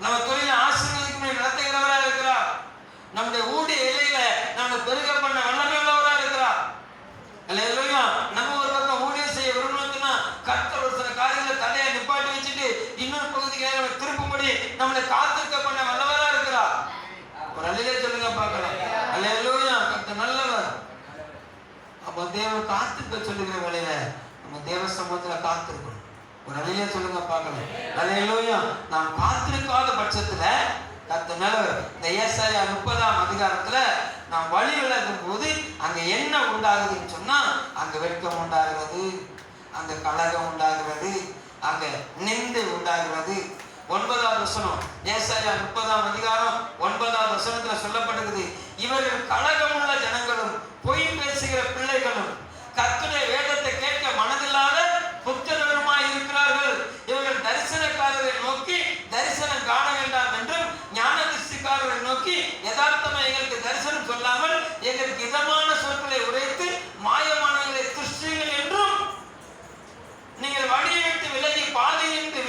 நம்ம தொழிலை ஆசீர்வதிக்கும்படி நடத்துகிறவரா இருக்கிறார். நம்முடைய ஊழிய இலையில நம்ம பெருக பண்ண வல்லமை உள்ளவரா இருக்கிறார். அல்லேலூயா. நம்ம ஒரு பக்கம் ஊழியம் செய்ய விரும்பணும்னா கர்த்தர் ஒரு சில காரியங்களை தடையை நிப்பாட்டி வச்சுட்டு இன்னொரு பகுதிக்கு நம்ம திருப்பும்படி நம்மளை காத்திருக்க பண்ண வல்லவரா இருக்கிறார். ஒரு அல்லேலூயா சொல்லுங்க பார்க்கலாம். அல்லேலூயா. கர்த்தர் நல்லவர். அப்போ தேவன் காத்திருக்க சொல்லுகிற வேளையில நம்ம தேவ சமூகத்துல காத்திருக்கணும். ஒரு அல்லேலூயா சொல்லுங்க பார்க்கலாம். அல்லேலூயா. நாம் காத்திருக்காத பட்சத்துல கர்த்தர் நல்லவர். இந்த ஏசாயா 30ஆம் அதிகாரத்துல நாம் வழி விலகும் போது அங்க என்ன உண்டாகுதுன்னு சொன்னா அங்க வெட்கம் உண்டாகிறது, அங்க கலகம் உண்டாகிறது, அங்க நிந்தை உண்டாகிறது. 9வது வசனம் ஏசாயா 30ஆம் அதிகாரம் 9வது வசனத்துல சொல்லப்படுகிறது, இவர்கள் கலகமுள்ள ஜனங்களும் பொய் பேசுகிற பிள்ளைகளும் கர்த்தருடைய வேதத்தை கேட்க மனதில்லாத புத்தகருமாய் இருக்கிறார்கள். இவர்கள் தரிசனக்காரரை நோக்கி தரிசனம் காண வேண்டாம் என்றும் ஞான திருஷ்டிக்காரரை நோக்கி யதார்த்தமா எங்களுக்கு தரிசனம் சொல்லாமல் எங்களுக்கு இதமான சொற்களை உரைத்து மாயமானங்களை திருஷ்டிகள் என்றும் நீங்கள் வழியை விட்டு விலகி பாதையிலிருந்து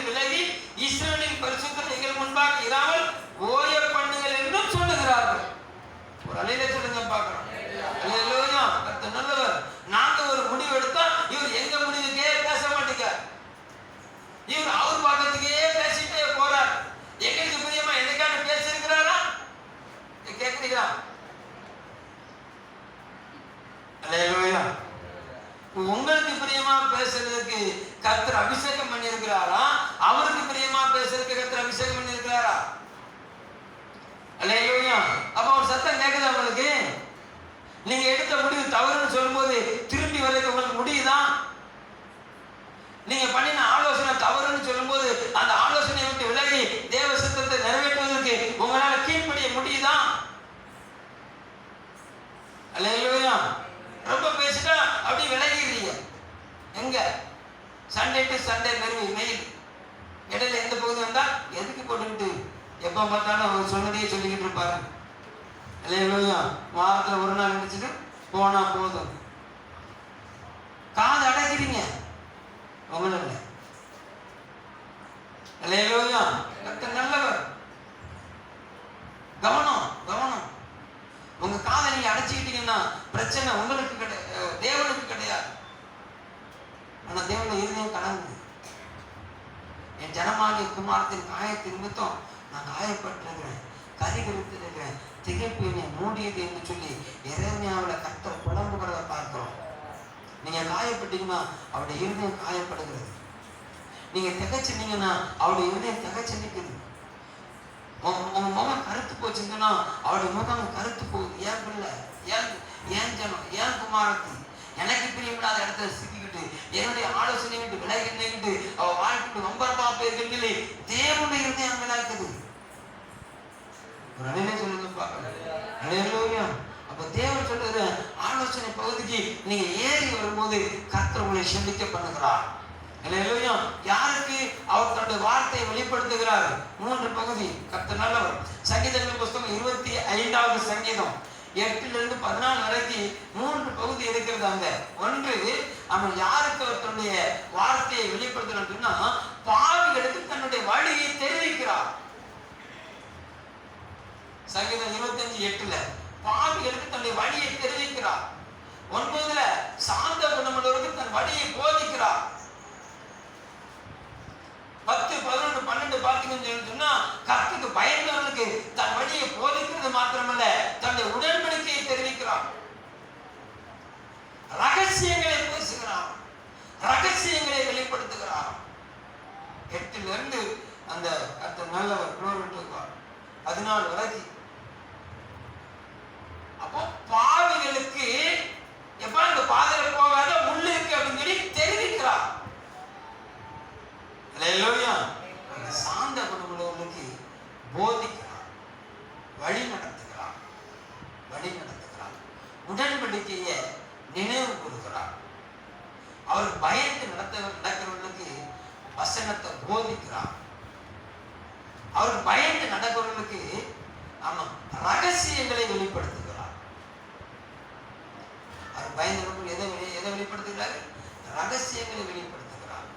விலகி இஸ்ரவேலின் பரிசுத்தர் எங்கள் முன்பாக இராமல் ஓய பண்ணுங்கள் என்றும் சொல்லுகிறார்கள். ஒரு அல்லேலூயா சொல்லுங்க பார்க்கலாம். அல்லேலூயா. கர்த்தர் நல்லவர். நாங்க ஒரு முடிவு எடுத்தா இவர் எங்க முடிவுக்கே பேச மாட்டீங்க. இவர் அவர் பக்கத்துக்கே பேசிட்டே போறார். எங்களுக்கு பிரியமா என்னைக்கான பேசியிருக்கிறாரா கேட்கிறீங்களா? அல்லேலூயா. உங்களுக்கு பிரியமா பேசுறதுக்கு கர்த்தர் அபிஷேகம் பண்ணி இருக்கிறாரா? அவருக்கு பிரியமா பேசுறதுக்கு கர்த்தர் அபிஷேகம் பண்ணி இருக்கிறாரா? அல்லேலூயா. அப்ப ஒரு சத்தம் கேட்குதா உங்களுக்கு? நீங்க எடுத்த முடிவு தவறுன்னு சொல்லும்போது திரும்பி வரைக்கும் உங்களுக்கு முடியுதா? நீங்க பண்ணின ஆலோசனை தவறுன்னு சொல்லும்போது அந்த ஆலோசனையை விட்டு விலகி தேவ சித்தத்தை நிறைவேற்றுவதற்கு உங்களால கீழ்ப்படிய முடியுதா? அல்லேலூயா. ரொம்ப பேசிட்டா அப்படி விலகிடுறீங்க. எங்க சண்டே டு சண்டே மெயில் இடையில எந்த பகுதி வந்தா எதுக்கு போட்டுக்கிட்டு எப்போ பார்த்தாலும் அவர் சொன்னதையே சொல்லிக்கிட்டு இருப்பாரு. அல்லேலூயா. வாரத்தில் ஒரு நாள் நினைச்சிட்டு போனா போதும். காது அடைக்கிறீங்க உங்களை. அல்லேலூயா. கர்த்தர் நல்லவர். கவனம் கவனம். உங்க காதை நீங்க அடைச்சிக்கிட்டீங்கன்னா பிரச்சனை உங்களுக்கு கிடையாது, தேவனுக்கு கிடையாது. ஆனா தேவனுடைய இருதயம் கலங்குது. என் ஜனமாகிய குமாரத்தின் காயத்தின் நிமித்தம் நான் காயப்பட்டிருக்கிறேன், கரிகரித்திருக்கிறேன், திகைப்பு என்னை மூடியது என்று சொல்லி எரேமியாவில் கர்த்தர் புலம்புகிறத பார்க்கிறோம். நீங்க காயப்பட்டீங்கன்னா அவருடைய இருதயம் காயப்படுகிறது. நீங்க திகைச்சிட்டீங்கன்னா அவருடைய இருதயம் திகைச்சு நிற்குது. உங்க முகம் கருத்து போச்சுங்கன்னா அவருடைய முகம் கருத்து போகுது. ஏன் பிள்ளை, ஏன் ஜனம், ஏன் குமாரத்தி எனக்கு பிரியமில்லாத இடத்துல சிக்கிக்கிட்டு என்னுடைய ஆலோசனை விட்டு விலகிட்டு அவ வாழ்க்கைக்கு ரொம்ப போயிருக்கீங்களே, தேவனுடைய இருதயம் விளையாக்குது. ஒரு அலையிலே சொல்லுங்க பார்க்கலாம். அப்ப தேவன் சொல்லுகிற ஆலோசனை பகுதிக்கு நீங்க ஏறி வரும்போது கர்த்தர் உங்களை சிந்திக்க பண்ணுகிறார். அல்லேலூயா. யாருக்கு அவர் தன்னுடைய வார்த்தையை வெளிப்படுத்துகிறார்? 3 பகுதி. கர்த்தர் நல்லவர். சங்கீதங்களின் புஸ்தகம் 25வது சங்கீதம் 8லிருந்து 14 வரைக்கும் 3 பகுதி இருக்கிறது. அங்க ஒன்று, அவன் யாருக்கு அவர் தன்னுடைய வார்த்தையை வெளிப்படுத்துறான்னா பாவிகளுக்கு தன்னுடைய வழியை தெரிவிக்கிறார். சங்கீதம் 25:8 பாவிகளுக்கு தன்னுடைய வழியை தெரிவிக்கிறார். 9ல சாந்த குணமுள்ளவருக்கு தன் வழியை போதிக்கிறார். 10, 11, 12 பார்த்தீங்கன்னு சொன்னா கர்த்தருக்கு பயந்தவர்களுக்கு தன் வழியை போதிக்கிறது மாத்திரமல்ல தன்னுடைய உடன்படிக்கையை தெரிவிக்கிறார். ரகசியங்களை பேசுகிறார், ரகசியங்களை வெளிப்படுத்துகிறார். 8லிருந்து அந்த கர்த்தர் நல்லவர் 14 வரைக்கும். அப்போ பாவிகளுக்கு எப்ப இந்த பாதையில போகாத முள்ளு இருக்கு அப்படின்னு சொல்லி தெரிவிக்கிறார். அல்லேலூயா. போதிக்கிறார், வழி நடத்துகிறார். உடன்படிக்கையை நினைவு கூறுகிறார். அவர் பயந்து நடக்கிறவர்களுக்கு வசனத்தை போதிக்கிறார். அவர் பயந்து நடக்கிறவர்களுக்கு ரகசியங்களை வெளிப்படுத்துகிறார். அவர் பயந்து எதை வெளிப்படுத்துகிறார்? ரகசியங்களை வெளிப்படுத்துகிறார்.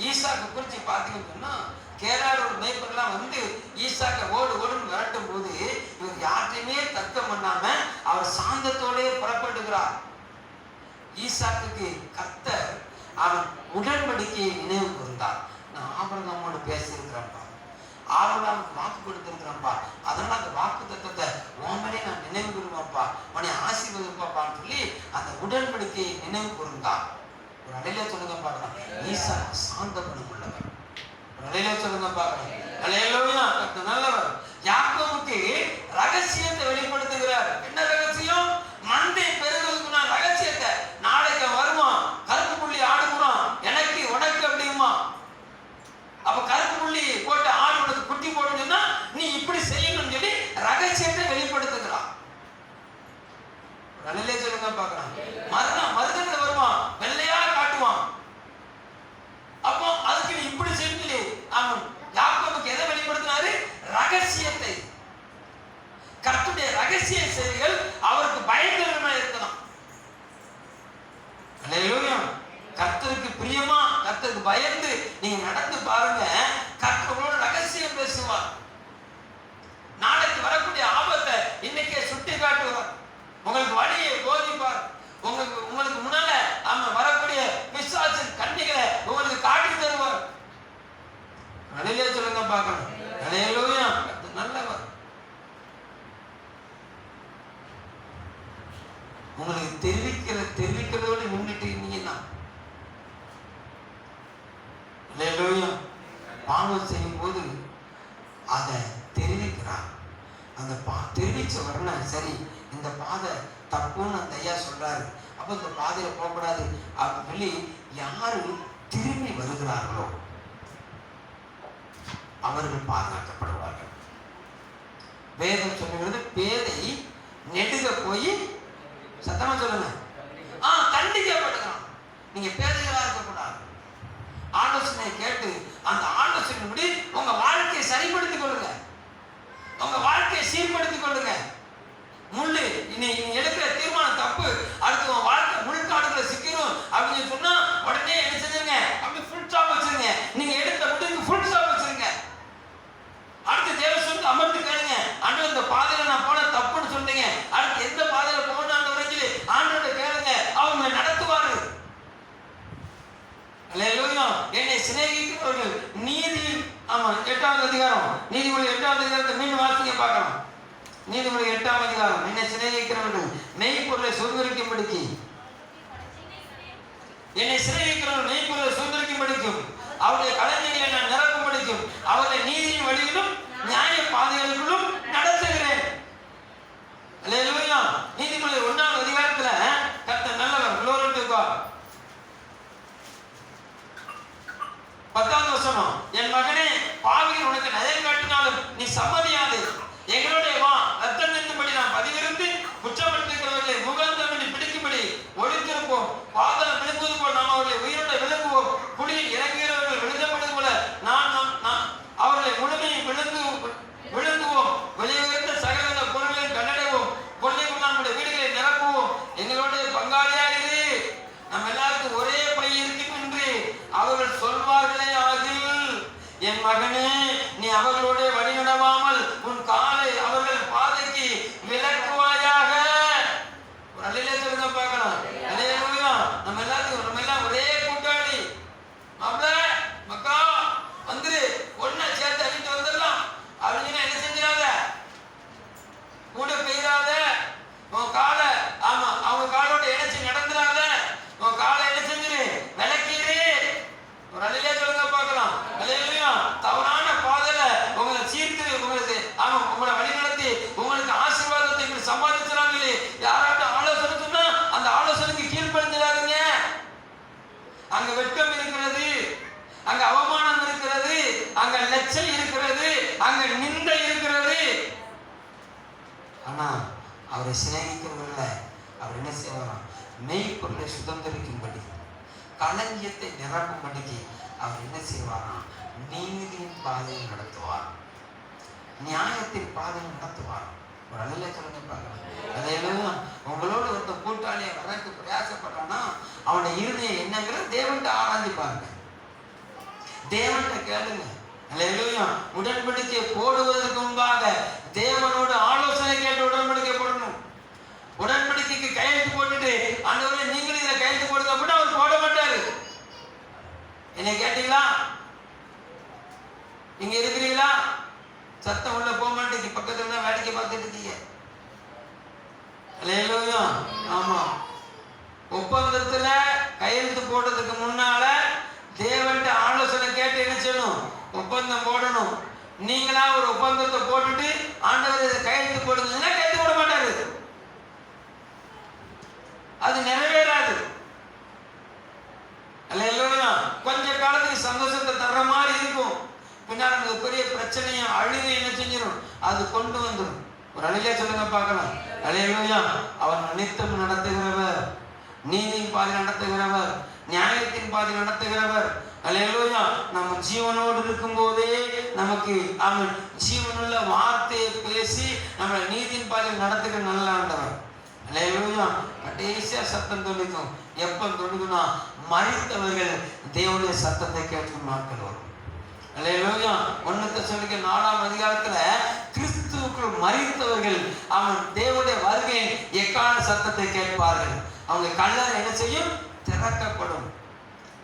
ஈசாக்கு குறித்து பார்த்தீங்கன்னா, கேரளோட மேய்ப்பெல்லாம் வந்து ஈசாக்க ஓடுன்னு விரட்டும் போது இவர் யார்ட்டையுமே தர்க்கம் பண்ணாம அவர் சாந்தத்தோடே புறப்படுகிறார். ஈசாக்குக்கு கர்த்தர் அவன் உடன்படிக்கையை நினைவு கூர்ந்தார். நான் ஆபிரகாமோடு பேசியிருக்கிறேன்ப்பா, ஆபிரகாமுக்கு வாக்கு கொடுத்திருக்கிறேன்ப்பா, அதனால அந்த வாக்கு தத்தத்தை உன்மேலே நான் நினைவு கூறுவேன்ப்பா, உன்னை ஆசீர்வதிப்பான்னு சொல்லி அந்த உடன்படிக்கையை நினைவு கூர்ந்தார். ஒரு அடையில சொல்லுங்க பார்க்கலாம், ஈசாக்கு சாந்த குணம் உள்ளவர். ஒரு அடையில சொல்லுங்க பார்க்கலாம், நல்லவர். யாக்கோபுக்கு ரகசியத்தை வெளிப்படுத்துகிறார். என்ன ரகசியம்? மந்தை பெருகுவதற்கு நான் ரகசியத்தை, நாளைக்கு வருவான் கருப்பு புள்ளி ஆடுகிறான் எனக்கு உனக்கு அப்படியுமா, அப்ப கருப்பு புள்ளி போட்டு ஆடு உனக்கு குட்டி போடுன்னா நீ இப்படி செய்யணும்னு சொல்லி ரகசியத்தை வெளிப்படுத்துகிறான். நல்ல சொல்லுங்க பார்க்கலாம், மருதத்துல வருவான், வெள்ளையா காட்டுவான். அப்போ அதுக்கு நீ இப்படி செய்யல. அவன் யாக்கோபுக்கு எதை வெளிப்படுத்தினாரு? ரகசியத்தை. கர்த்தருடைய ரகசிய செய்திகள் அவருக்கு பயங்கரமா இருக்கலாம். கர்த்தருக்கு பிரியமா, கர்த்தருக்கு பயந்து நீங்க நடந்து பாருங்க, கர்த்தரோட ரகசியம் பேசுவார். நாளைக்கு வரக்கூடிய ஆபத்தை இன்னைக்கே சுட்டி காட்டுவார். உங்களுக்கு வழியை போதிப்பார். உங்களுக்கு முன்னால வரக்கூடிய பிசாசு கண்ணிகளை உங்களுக்கு காட்டி தருவார். அலையிலே சொல்லுங்க பார்க்கணும். அலையிலூயா, நல்லவர். உங்களுக்கு தெரிவிக்கிறதோடு முன்னிட்டு இருந்தீங்கன்னா பாவம் செய்யும் போது அதை தெரிவிக்கிறார். அந்த தெரிவிச்ச உடனே சரி இந்த பாதை தப்புன்னு அந்த ஐயா சொல்றாரு, அப்ப இந்த பாதையில போகக்கூடாது அப்படின்னு சொல்லி யாரு திரும்பி வருகிறார்களோ அவர்கள் பாதுகாக்கப்படுவார்கள். வேதம் சொல்லுகிறது, பேதை நெடுக போய் சத்தமா சொல்லுங்க கண்டிக்கப்படுகிறான். நீங்க பேதைகளா இருக்கக்கூடாது. ஆலோசனை கேட்டு அந்த ஆலோசனைப்படி உங்க வாழ்க்கையை சரிப்படுத்திக் கொள்ளுங்க, உங்க வாழ்க்கையை சீர்படுத்திக் கொள்ளுங்க. முள்ளு நீ எடுக்கிற தீர்மானம் தப்பு, அடுத்து உன் வாழ்க்கை முள்காடுகளை சிக்கிறோம் அப்படின்னு சொன்னா உடனே என்ன செஞ்சுங்க, அப்படி ஃபுல் ஸ்டாப் வச்சிருங்க. நீங்க எடுத்த முடிவுக்கு ஃபுல் ஸ்டாப் வச்சிருங்க. அடுத்து தேவ சொல்லி அமர்ந்து கேளுங்க, ஆண்டவர் இந்த பாதையில நான் போன தப்புன்னு சொன்னீங்க, அடுத்து எந்த பாதையில போன வரைக்கும் ஆண்டவரை கேளுங்க, அவங்க நடத்துவாரு. என்னை சிநேகிக்கிறவர்கள் நீதி 8வது அதிகாரம், நீதிமொழி 8வது அதிகாரத்தை மீண்டும் வாசிங்க பார்க்கலாம். நீதிமொழி 8வது அதிகாரம், என்னை சிநேகிக்கிறவர்கள் மெய்ப்பொருளை சுதந்திரிக்கும்படிக்கு, என்னை சிநேகிக்கிறவர்கள் மெய்ப்பொருளை சுதந்திரிக்கும்படிக்கும், அவருடைய களஞ்சியங்களை நான் நிரப்பும்படிக்கும், அவருடைய நீதியின் வழியிலும் நியாய பாதைகளுக்குள்ளும் நடத்துகிறேன். நீதிமொழி 1வது அதிகாரத்துல கர்த்தர் நல்லவர். 10வது வசனம், என் மகனே பாவிகள் உனக்கு நயம் காட்டினாலும் நீ சம்மதியாது, எங்களோட வா, ரத்தம் நின்றுபடி நாம் பதிவிருந்து குற்றப்படுத்துகிறவர்களை முகாந்தமணி பிடிக்கும்படி ஒழித்திருப்போம். பாதம் விழுங்குவது போல் நாம் அவர்களை உயிரோட விழுங்குவோம். குடியில் இறங்குகிறவர்கள் விழுந்தப்படுவது போல நான் அவர்களை முழுமையை விழுங்குவோம். வெளியுயர்ந்த சகல பொருள்களை கண்டடைவோம். கொள்ளைகள் நம்முடைய வீடுகளை நிரப்புவோம். எங்களோட பங்காளியாகிறே, நம்ம எல்லாருக்கும் ஒரே பை இருக்கும் என்று அவர்கள் சொல்வார்களே ஆகில், என் மகனே நீ அவர்களோட வழி நடவாமல் உன் காலை அவர்கள் பாதைக்கு விலக்குவாயாக. ஒரு அலையிலே சொல்லுங்க பார்க்கலாம். நம்ம எல்லாம் ஒரே கூட்டாளி. மக்கா வந்துரு, ஒன்னா சேர்த்து அழிட்டு வந்துடலாம் அப்படின்னு என்ன செஞ்சிடாத, கூட பெய்யாத, உன் காலை அவங்க காலோட இணைச்சு நடந்துடாத, உன் காலை என்ன செஞ்சிரு, விளக்கிடு. ஒரு அலையிலே சொல்லுங்க பார்க்கலாம். தவறான பாதையில உங்களை ஆனா அவரை சிநேகிக்கிறவர்கள அவர் என்ன செய்வாராம்? மெய்ப்பொருளை சுதந்திரிக்கும்படி, களஞ்சியத்தை நிரப்பும்படிக்கு அவர் என்ன செய்வாராம்? நீதியின் பாதையில் நடத்துவார், நியாயத்தின் பாதையில் நடத்துவார். ஒரு அலையில சொல்லுங்க பார்க்கலாம். அதையெல்லாம் உங்களோட ஒருத்த கூட்டாளியை வர்றதுக்கு பிரயாசப்படுறான்னா அவனுடைய இருதய எண்ணங்களை தேவன்கிட்ட ஆராய்ந்து பாருங்க, தேவன்கிட்ட கேளுங்க. அல்லேலூயா. உடன்படிக்கை போடுவதற்கு முன்பாக தேவனோட ஆலோசனை கேட்டு உடன்படிக்கை போடணும். உடன்படிக்கைக்கு கையெழுத்து போட்டுட்டு ஆண்டவரே நீங்களும் இதை கையெழுத்து போடுங்க அப்படின்னா அவர் போட மாட்டாரு. என்ன கேட்டீங்களா? நீங்க இருக்கிறீங்களா? சத்தம் உள்ள போக மாட்டேங்க, பக்கத்துல தான் வேடிக்கை பார்த்துட்டு இருக்கீங்க. அல்லேலூயா. ஆமா, ஒப்பந்தத்துல கையெழுத்து போடுறதுக்கு முன்னால தேவன்கிட்ட ஆலோசனை கேட்டு என்ன செய்யணும்? ஒப்பந்தம் போடணும். நீங்களா ஒரு ஒப்பந்தத்தை போட்டுட்டு ஆண்டவர் இதை கையெழுத்து போடுங்கன்னா கையெழுத்து போட மாட்டாரு, அது நிறைவேறாது. அல்லேலூயா. கொஞ்ச காலத்துக்கு சந்தோஷத்தை தர்ற மாதிரி இருக்கும், பின்னால் நமக்கு பெரிய பிரச்சனையும் அழுகை என்ன செஞ்சிடும்? அது கொண்டு வந்துடும். ஒரு அழிலே சொல்லுங்க பார்க்கலாம். அல்லேலூயா. அவன் நித்தம் நடத்துகிறவர், நீதியின் பாதை நடத்துகிறவர், நியாயத்தின் பாதை நடத்துகிறவர். அல்லேலூயா. நம்ம ஜீவனோடு இருக்கும் போதே நமக்கு அவன் ஜீவனுள்ள வார்த்தையை பேசி நம்மளை நீதியின் பாதையில் நடத்துகிற நல்ல ஆண்டவர். அல்லேலூயா. கடைசியா சத்தம் தொழுக்கும். எப்ப தொழுகுனா மரித்தவர்கள் தேவனுடைய சத்தத்தை கேட்கும் நாட்கள் வரும். அல்லேலூயா. 1 தெசலோனிக்கே 4ஆம் அதிகாரத்துல கிறிஸ்துவுக்குள் மரித்தவர்கள் அவன் தேவனுடைய வருகை எக்கால சத்தத்தை கேட்பார்கள். அவங்க கல்லறை என்ன செய்யும்? திறக்கப்படும்.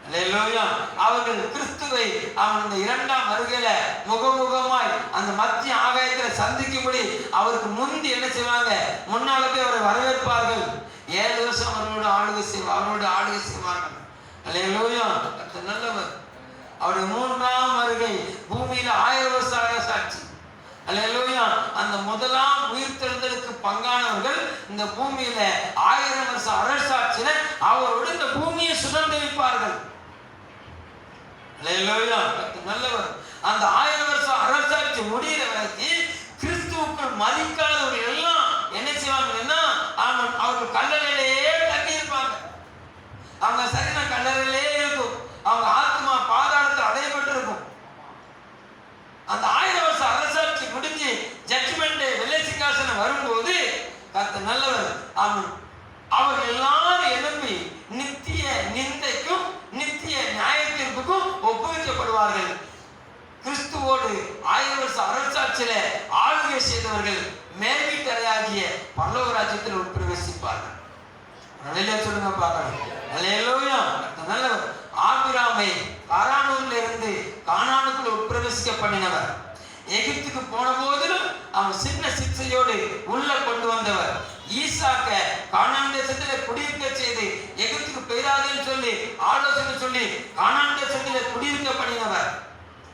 அல்லேலூயா. அவர்கள் கிறிஸ்துவை அவனுடைய 2ஆம் வருகையில முகமுகமாய் அந்த மத்திய ஆகாயத்துல சந்திக்கும்படி அவருக்கு முந்தி என்ன செய்வாங்க? முன்னால போய் அவரை வரவேற்பார்கள். 7 வருஷம் அவரோட ஆளுகை செய்வார்கள். அல்லேலூயா. நல்லவர். அவருடைய 3ஆம் வருகை பூமியில 1000 வருஷ சாட்சி. அல்லேலூயா. அந்த முதலாம் உயிர்த்தெழுதலுக்கு பங்கானவர்கள் இந்த பூமியில 1000 வருஷ அரசாட்சியில அவரோடு இந்த பூமியை சுதந்திரிப்பார்கள். அல்லேலூயா. நல்லவர். அந்த 1000 வருஷ அரசாட்சி முடிகிற வரைக்கும் கிறிஸ்துவுக்குள் மரிக்காதவர்கள் எல்லாம் என்ன செய்வாங்கன்னா அவர்கள் கல்லறையிலேயே தங்கி இருப்பாங்க. அவங்க சரீரம் கல்லறையிலேயே இருக்கும். அவங்க ஆத்மா பாதாளத்தில் அடையப்பட்டு இருக்கும். அந்த 1000 வருஷ அரசாட்சி முடிஞ்சு ஜட்ஜ்மெண்ட் வெள்ளைசிங்காசனம் வரும்போது கர்த்தர் நல்லவர். அவர்கள் எல்லாரும் எழுப்பி நித்திய நிந்தைக்கும் நித்திய நியாயத்திற்கும் ஒப்புவிக்கப்படுவார்கள். கிறிஸ்துவோடு 1000 வருஷ அரசாட்சியில ஆளுகை செய்தவர்கள் மேல்வீட்டறையாகிய பரலோக ராஜ்யத்தில் உட்பிரவேசிப்பார்கள். சொல்லுங்க பார்க்கலாம். அல்லேலூயா. நல்லவர். ஆபிராமை கானானில் இருந்து கானானுக்குள் உட்பிரவேசிக்க பண்ணினவர். எகிப்துக்கு போன போதிலும் அவன் சின்ன சிக்ஷையோடு உள்ள கொண்டு வந்தவர். ஈசாக்க கானான் தேசத்திலே குடியிருக்க செய்து எகிப்துக்கு பெயராதுன்னு சொல்லி ஆலோசனை சொல்லி கானான் தேசத்திலே குடியிருக்க பண்ணினவர்.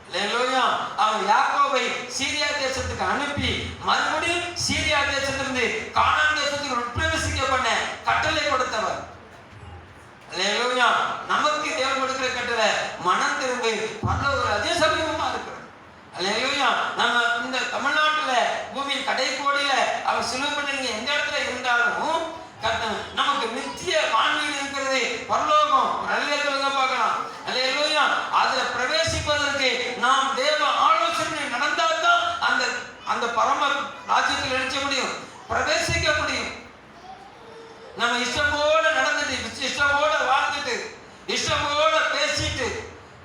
அல்லேலூயா. அவன் யாக்கோபை சீரியா தேசத்துக்கு அனுப்பி மறுபடியும் சீரியா தேசத்திலிருந்து கானான் தேசத்துக்கு உட்பிரவேசிக்க பண்ண கட்டளை கொடுத்தவர். அல்லேலூயா. நமக்கு தேவன் கொடுக்கிற கட்டளை மனம் திரும்பி பரலோக அதே சமீபமா இருக்கிறது. அல்லேலூயா. நம்ம இந்த தமிழ்நாட்டுல பூமியின் கடைக்கோடியில அவர் சிலுவை பண்ணி எந்த இடத்துல இருந்தாலும் நமக்கு நித்திய வான்வீடு இருக்கிறது, பரலோகம். அல்லேலூயா பார்க்கலாம். அல்லேலூயா. அதுல பிரவேசிப்பதற்கு நாம் தேவ ஆலோசனை நடந்தால்தான் அந்த அந்த பரம ராஜ்யத்தில் நினைச்ச முடியும், பிரவேசிக்க முடியும். நம்ம இஷ்டம் போல நடந்துட்டு இஷ்டம் போல வாழ்ந்துட்டு இஷ்டம் போல பேசிட்டு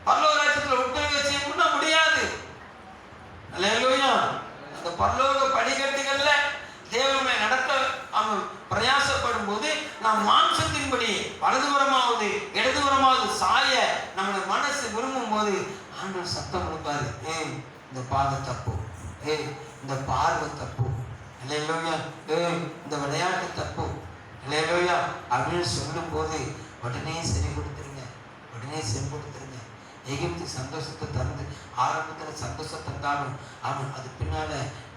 பரலோக ராஜ்யத்தில் உட்பிரவேசிக்க முடியாது. அல்லேலூயா. அந்த பரலோக படிக்கட்டுகள்ல தேவனை நடத்த அவன் பிரயாசப்படும் போது நாம் மாம்சத்தின்படி வலதுபுறமாவது இடதுபுறமாவது சாய நம்முடைய மனசு விரும்பும் போது ஆண்டவர் சத்தம் கொடுப்பாரு. இந்த பாதை தப்பு, இந்த பார்வை தப்பு, அல்லேலூயா, இந்த விளையாட்டு தப்பு, அல்லேலூயா அப்படின்னு சொல்லும் போது உடனே சரி கொடுத்துருங்க, உடனே சரி கொடுத்துருங்க. எகிப்து சந்தோஷத்தை தந்து ஆரம்பத்தில் சந்தோஷத்தை தந்தாலும் அவன் அது பின்னால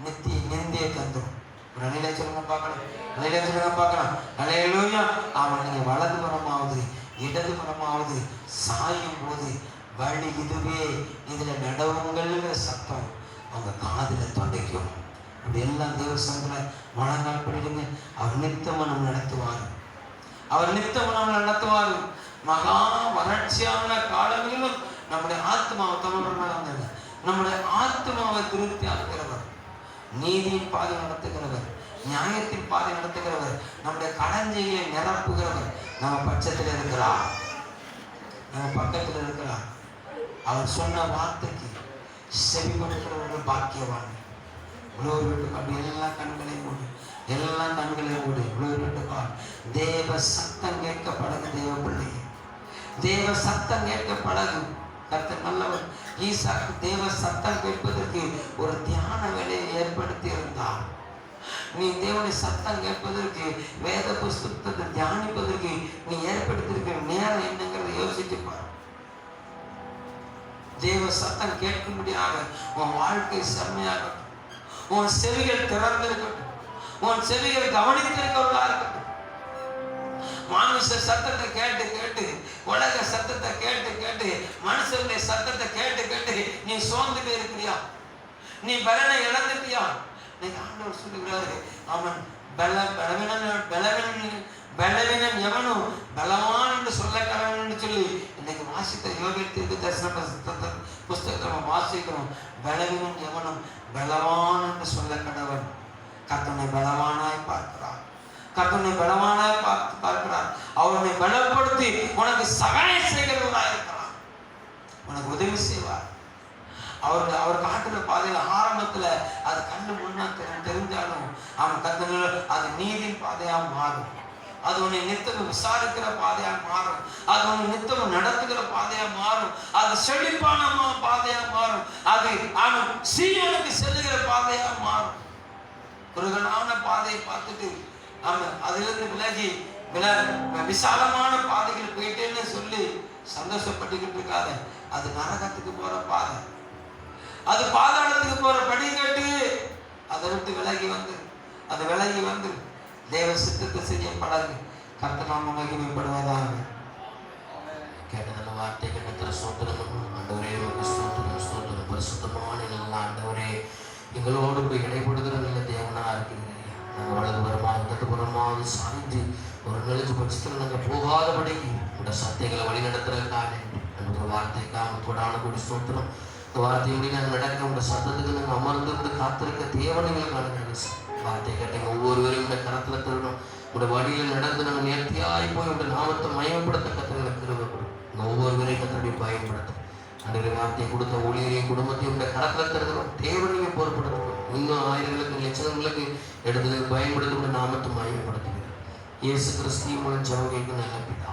நித்திய நிந்தையை தந்துடும். ஒரு அலையில சொல்லுங்க பார்க்கலாம். அலையில சொல்லுங்க பார்க்கலாம். அல்லேலூயா. அவன் நீங்க வலதுபுறமாவது இடதுபுறமாவது சாயும் போது வழி இதுவே, இதுல நடவுங்கள்ங்கிற சத்தம் அவங்க காதுல தொண்டைக்கும். அப்படி எல்லாம் தேவ சந்திர முழங்கால் படிடுங்க. அவர் நித்தமும் நம்ம நடத்துவார். அவர் நித்தமும் நம்ம நடத்துவார். மகா வறட்சியான காலங்களிலும் நம்முடைய ஆத்மாவை தமிழ் நம்முடைய ஆத்மாவை திருப்தி ஆக்குகிறவர், நீதியின் பாதை நடத்துகிறவர், நியாயத்தின் பாதை நடத்துகிறவர், நம்முடைய கடஞ்சைகளை நிரப்புகிறவர் நம்ம பட்சத்தில் இருக்கிறார், நம்ம பக்கத்தில் இருக்கிறார். அவர் சொன்ன வார்த்தைக்கு செவி கொடுக்கிறவர்கள் பாக்கியவான். இவ்வளோ வீட்டுக்கு அப்படி எல்லாம் கண்களை மூடி, எல்லாம் கண்களை மூடி இவ்வளோ வீட்டுக்கால் தேவ சத்தம் கேட்க பழகு. தேவ பிள்ளையே, தேவ சத்தம் கேட்க பழகு. கர்த்தர் நல்லவர். ஈசாக்கு தேவ சத்தம் கேட்பதற்கு ஒரு தியான வேலையை ஏற்படுத்தி இருந்தார். நீ தேவனுடைய சத்தம் கேட்பதற்கு, வேத புஸ்தகத்தை தியானிப்பதற்கு நீ ஏற்படுத்தியிருக்கிற நேரம் என்னங்கிறத யோசிச்சுப்பார். தேவ சத்தம் கேட்கும்படியாக உன் வாழ்க்கை செம்மையாகட்டும். உன் செவிகள் திறந்திருக்கட்டும். உன் செவிகள் கவனித்திருக்கிறவர்களா இருக்கட்டும். மானுஷ சத்தத்தை கேட்டு கேட்டு, உலக சத்தத்தை கேட்டு கேட்டு, மனுஷனுடைய சத்தத்தை கேட்டு கேட்டு நீ சோர்ந்துட்டு இருக்கிறியா? நீ பலனை இழந்துட்டியா? நீங்க ஆண்டவர் சொல்லுகிறாரு, அவன் பலவீனன் எவனும் பலவான் என்று சொல்ல கடவன் என்று சொல்லி இன்னைக்கு வாசித்த யோகியத்திற்கு தரிசன புஸ்தகத்தை நம்ம வாசிக்கிறோம். பலவீனன் எவனும் பலவான் என்று சொல்ல கடவன். கர்த்தனை பலவானாய் பார்க்கிறார். கர்த்தனை பலவானாய் பார்க்கிறார். அவனை பலப்படுத்தி உனக்கு சகாயம் செய்கிறவராக இருக்கிறார். உனக்கு உதவி செய்வார். அவர் காட்டுற பாதையில ஆரம்பத்துல அது கண்ணு முன்னா தெரிஞ்சாலும் அவன் கர்த்தனில் அது நீதியின் பாதையா மாறும். அது உன்னை நித்தமும் விசாரிக்கிற பாதையா மாறும். அது உன்னை நித்தமும் நடத்துகிற பாதையா மாறும். அது செழிப்பான பாதையா மாறும். அது அவன் சீயோனுக்கு செல்லுகிற பாதையா மாறும். குறுகலான பாதையை பார்த்துட்டு அவன் அதிலிருந்து விலகி விசாலமான பாதைகள் போயிட்டேன்னு சொல்லி சந்தோஷப்பட்டுக்கிட்டு இருக்காத. அது நரகத்துக்கு போற பாதை, அது பாதாளத்துக்கு போற படிக்கட்டு. அதை விட்டு விலகி வந்து தேவ சித்தத்தை செய்ய பழகு. கர்த்தர் நாம மகிமைப்படுவதாக. கேட்டதில் வார்த்தை கேட்ட சோதனம் ஆண்டவரே, சோதனம் பரிசுத்தமான ஆண்டவரே, எங்களோடு கூட இடைப்படுகிற நல்ல தேவனா இருக்கிறீங்க. நாங்கள் வலதுபுறமாக தட்டுப்புறமாக சாய்ந்து ஒரு நிலைச்சு பட்சத்தில் நாங்கள் போகாதபடிக்கு இந்த சத்தியங்களை வழி நடத்துறதுக்காக அந்த வார்த்தைக்காக கொடான கூடி சோத்திரம். இந்த வார்த்தையோடு நாங்கள் நடக்க உங்கள் சத்தத்துக்கு நாங்கள் அமர்ந்து காத்திருக்க தேவனைகள் காணுங்க. வார்த்தை கேட்டீங்க ஒவ்வொருவரையும் இந்த கரத்தில் தரணும். உங்களோட வழியில் நடந்து நாங்கள் நேர்த்தியாய் போய் உங்கள் நாமத்தை மயமப்படுத்த கத்திரங்களை திருவப்படும். ஒவ்வொருவரையும் கத்தருடைய பயன்படுத்தும். அன்றைய வார்த்தையை கொடுத்த ஊழியரையும் குடும்பத்தையும் இந்த கரத்தில் தருகிறோம். தேவனையும் பொறுப்படுத்தணும். இன்னும் ஆயிரங்களுக்கு லட்சங்களுக்கு எடுத்து பயன்படுத்த நாமத்தை மயமப்படுத்துகிறோம். இயேசு கிறிஸ்துவின் மூலம் ஜெபம் கேட்கும் நல்ல பிதா.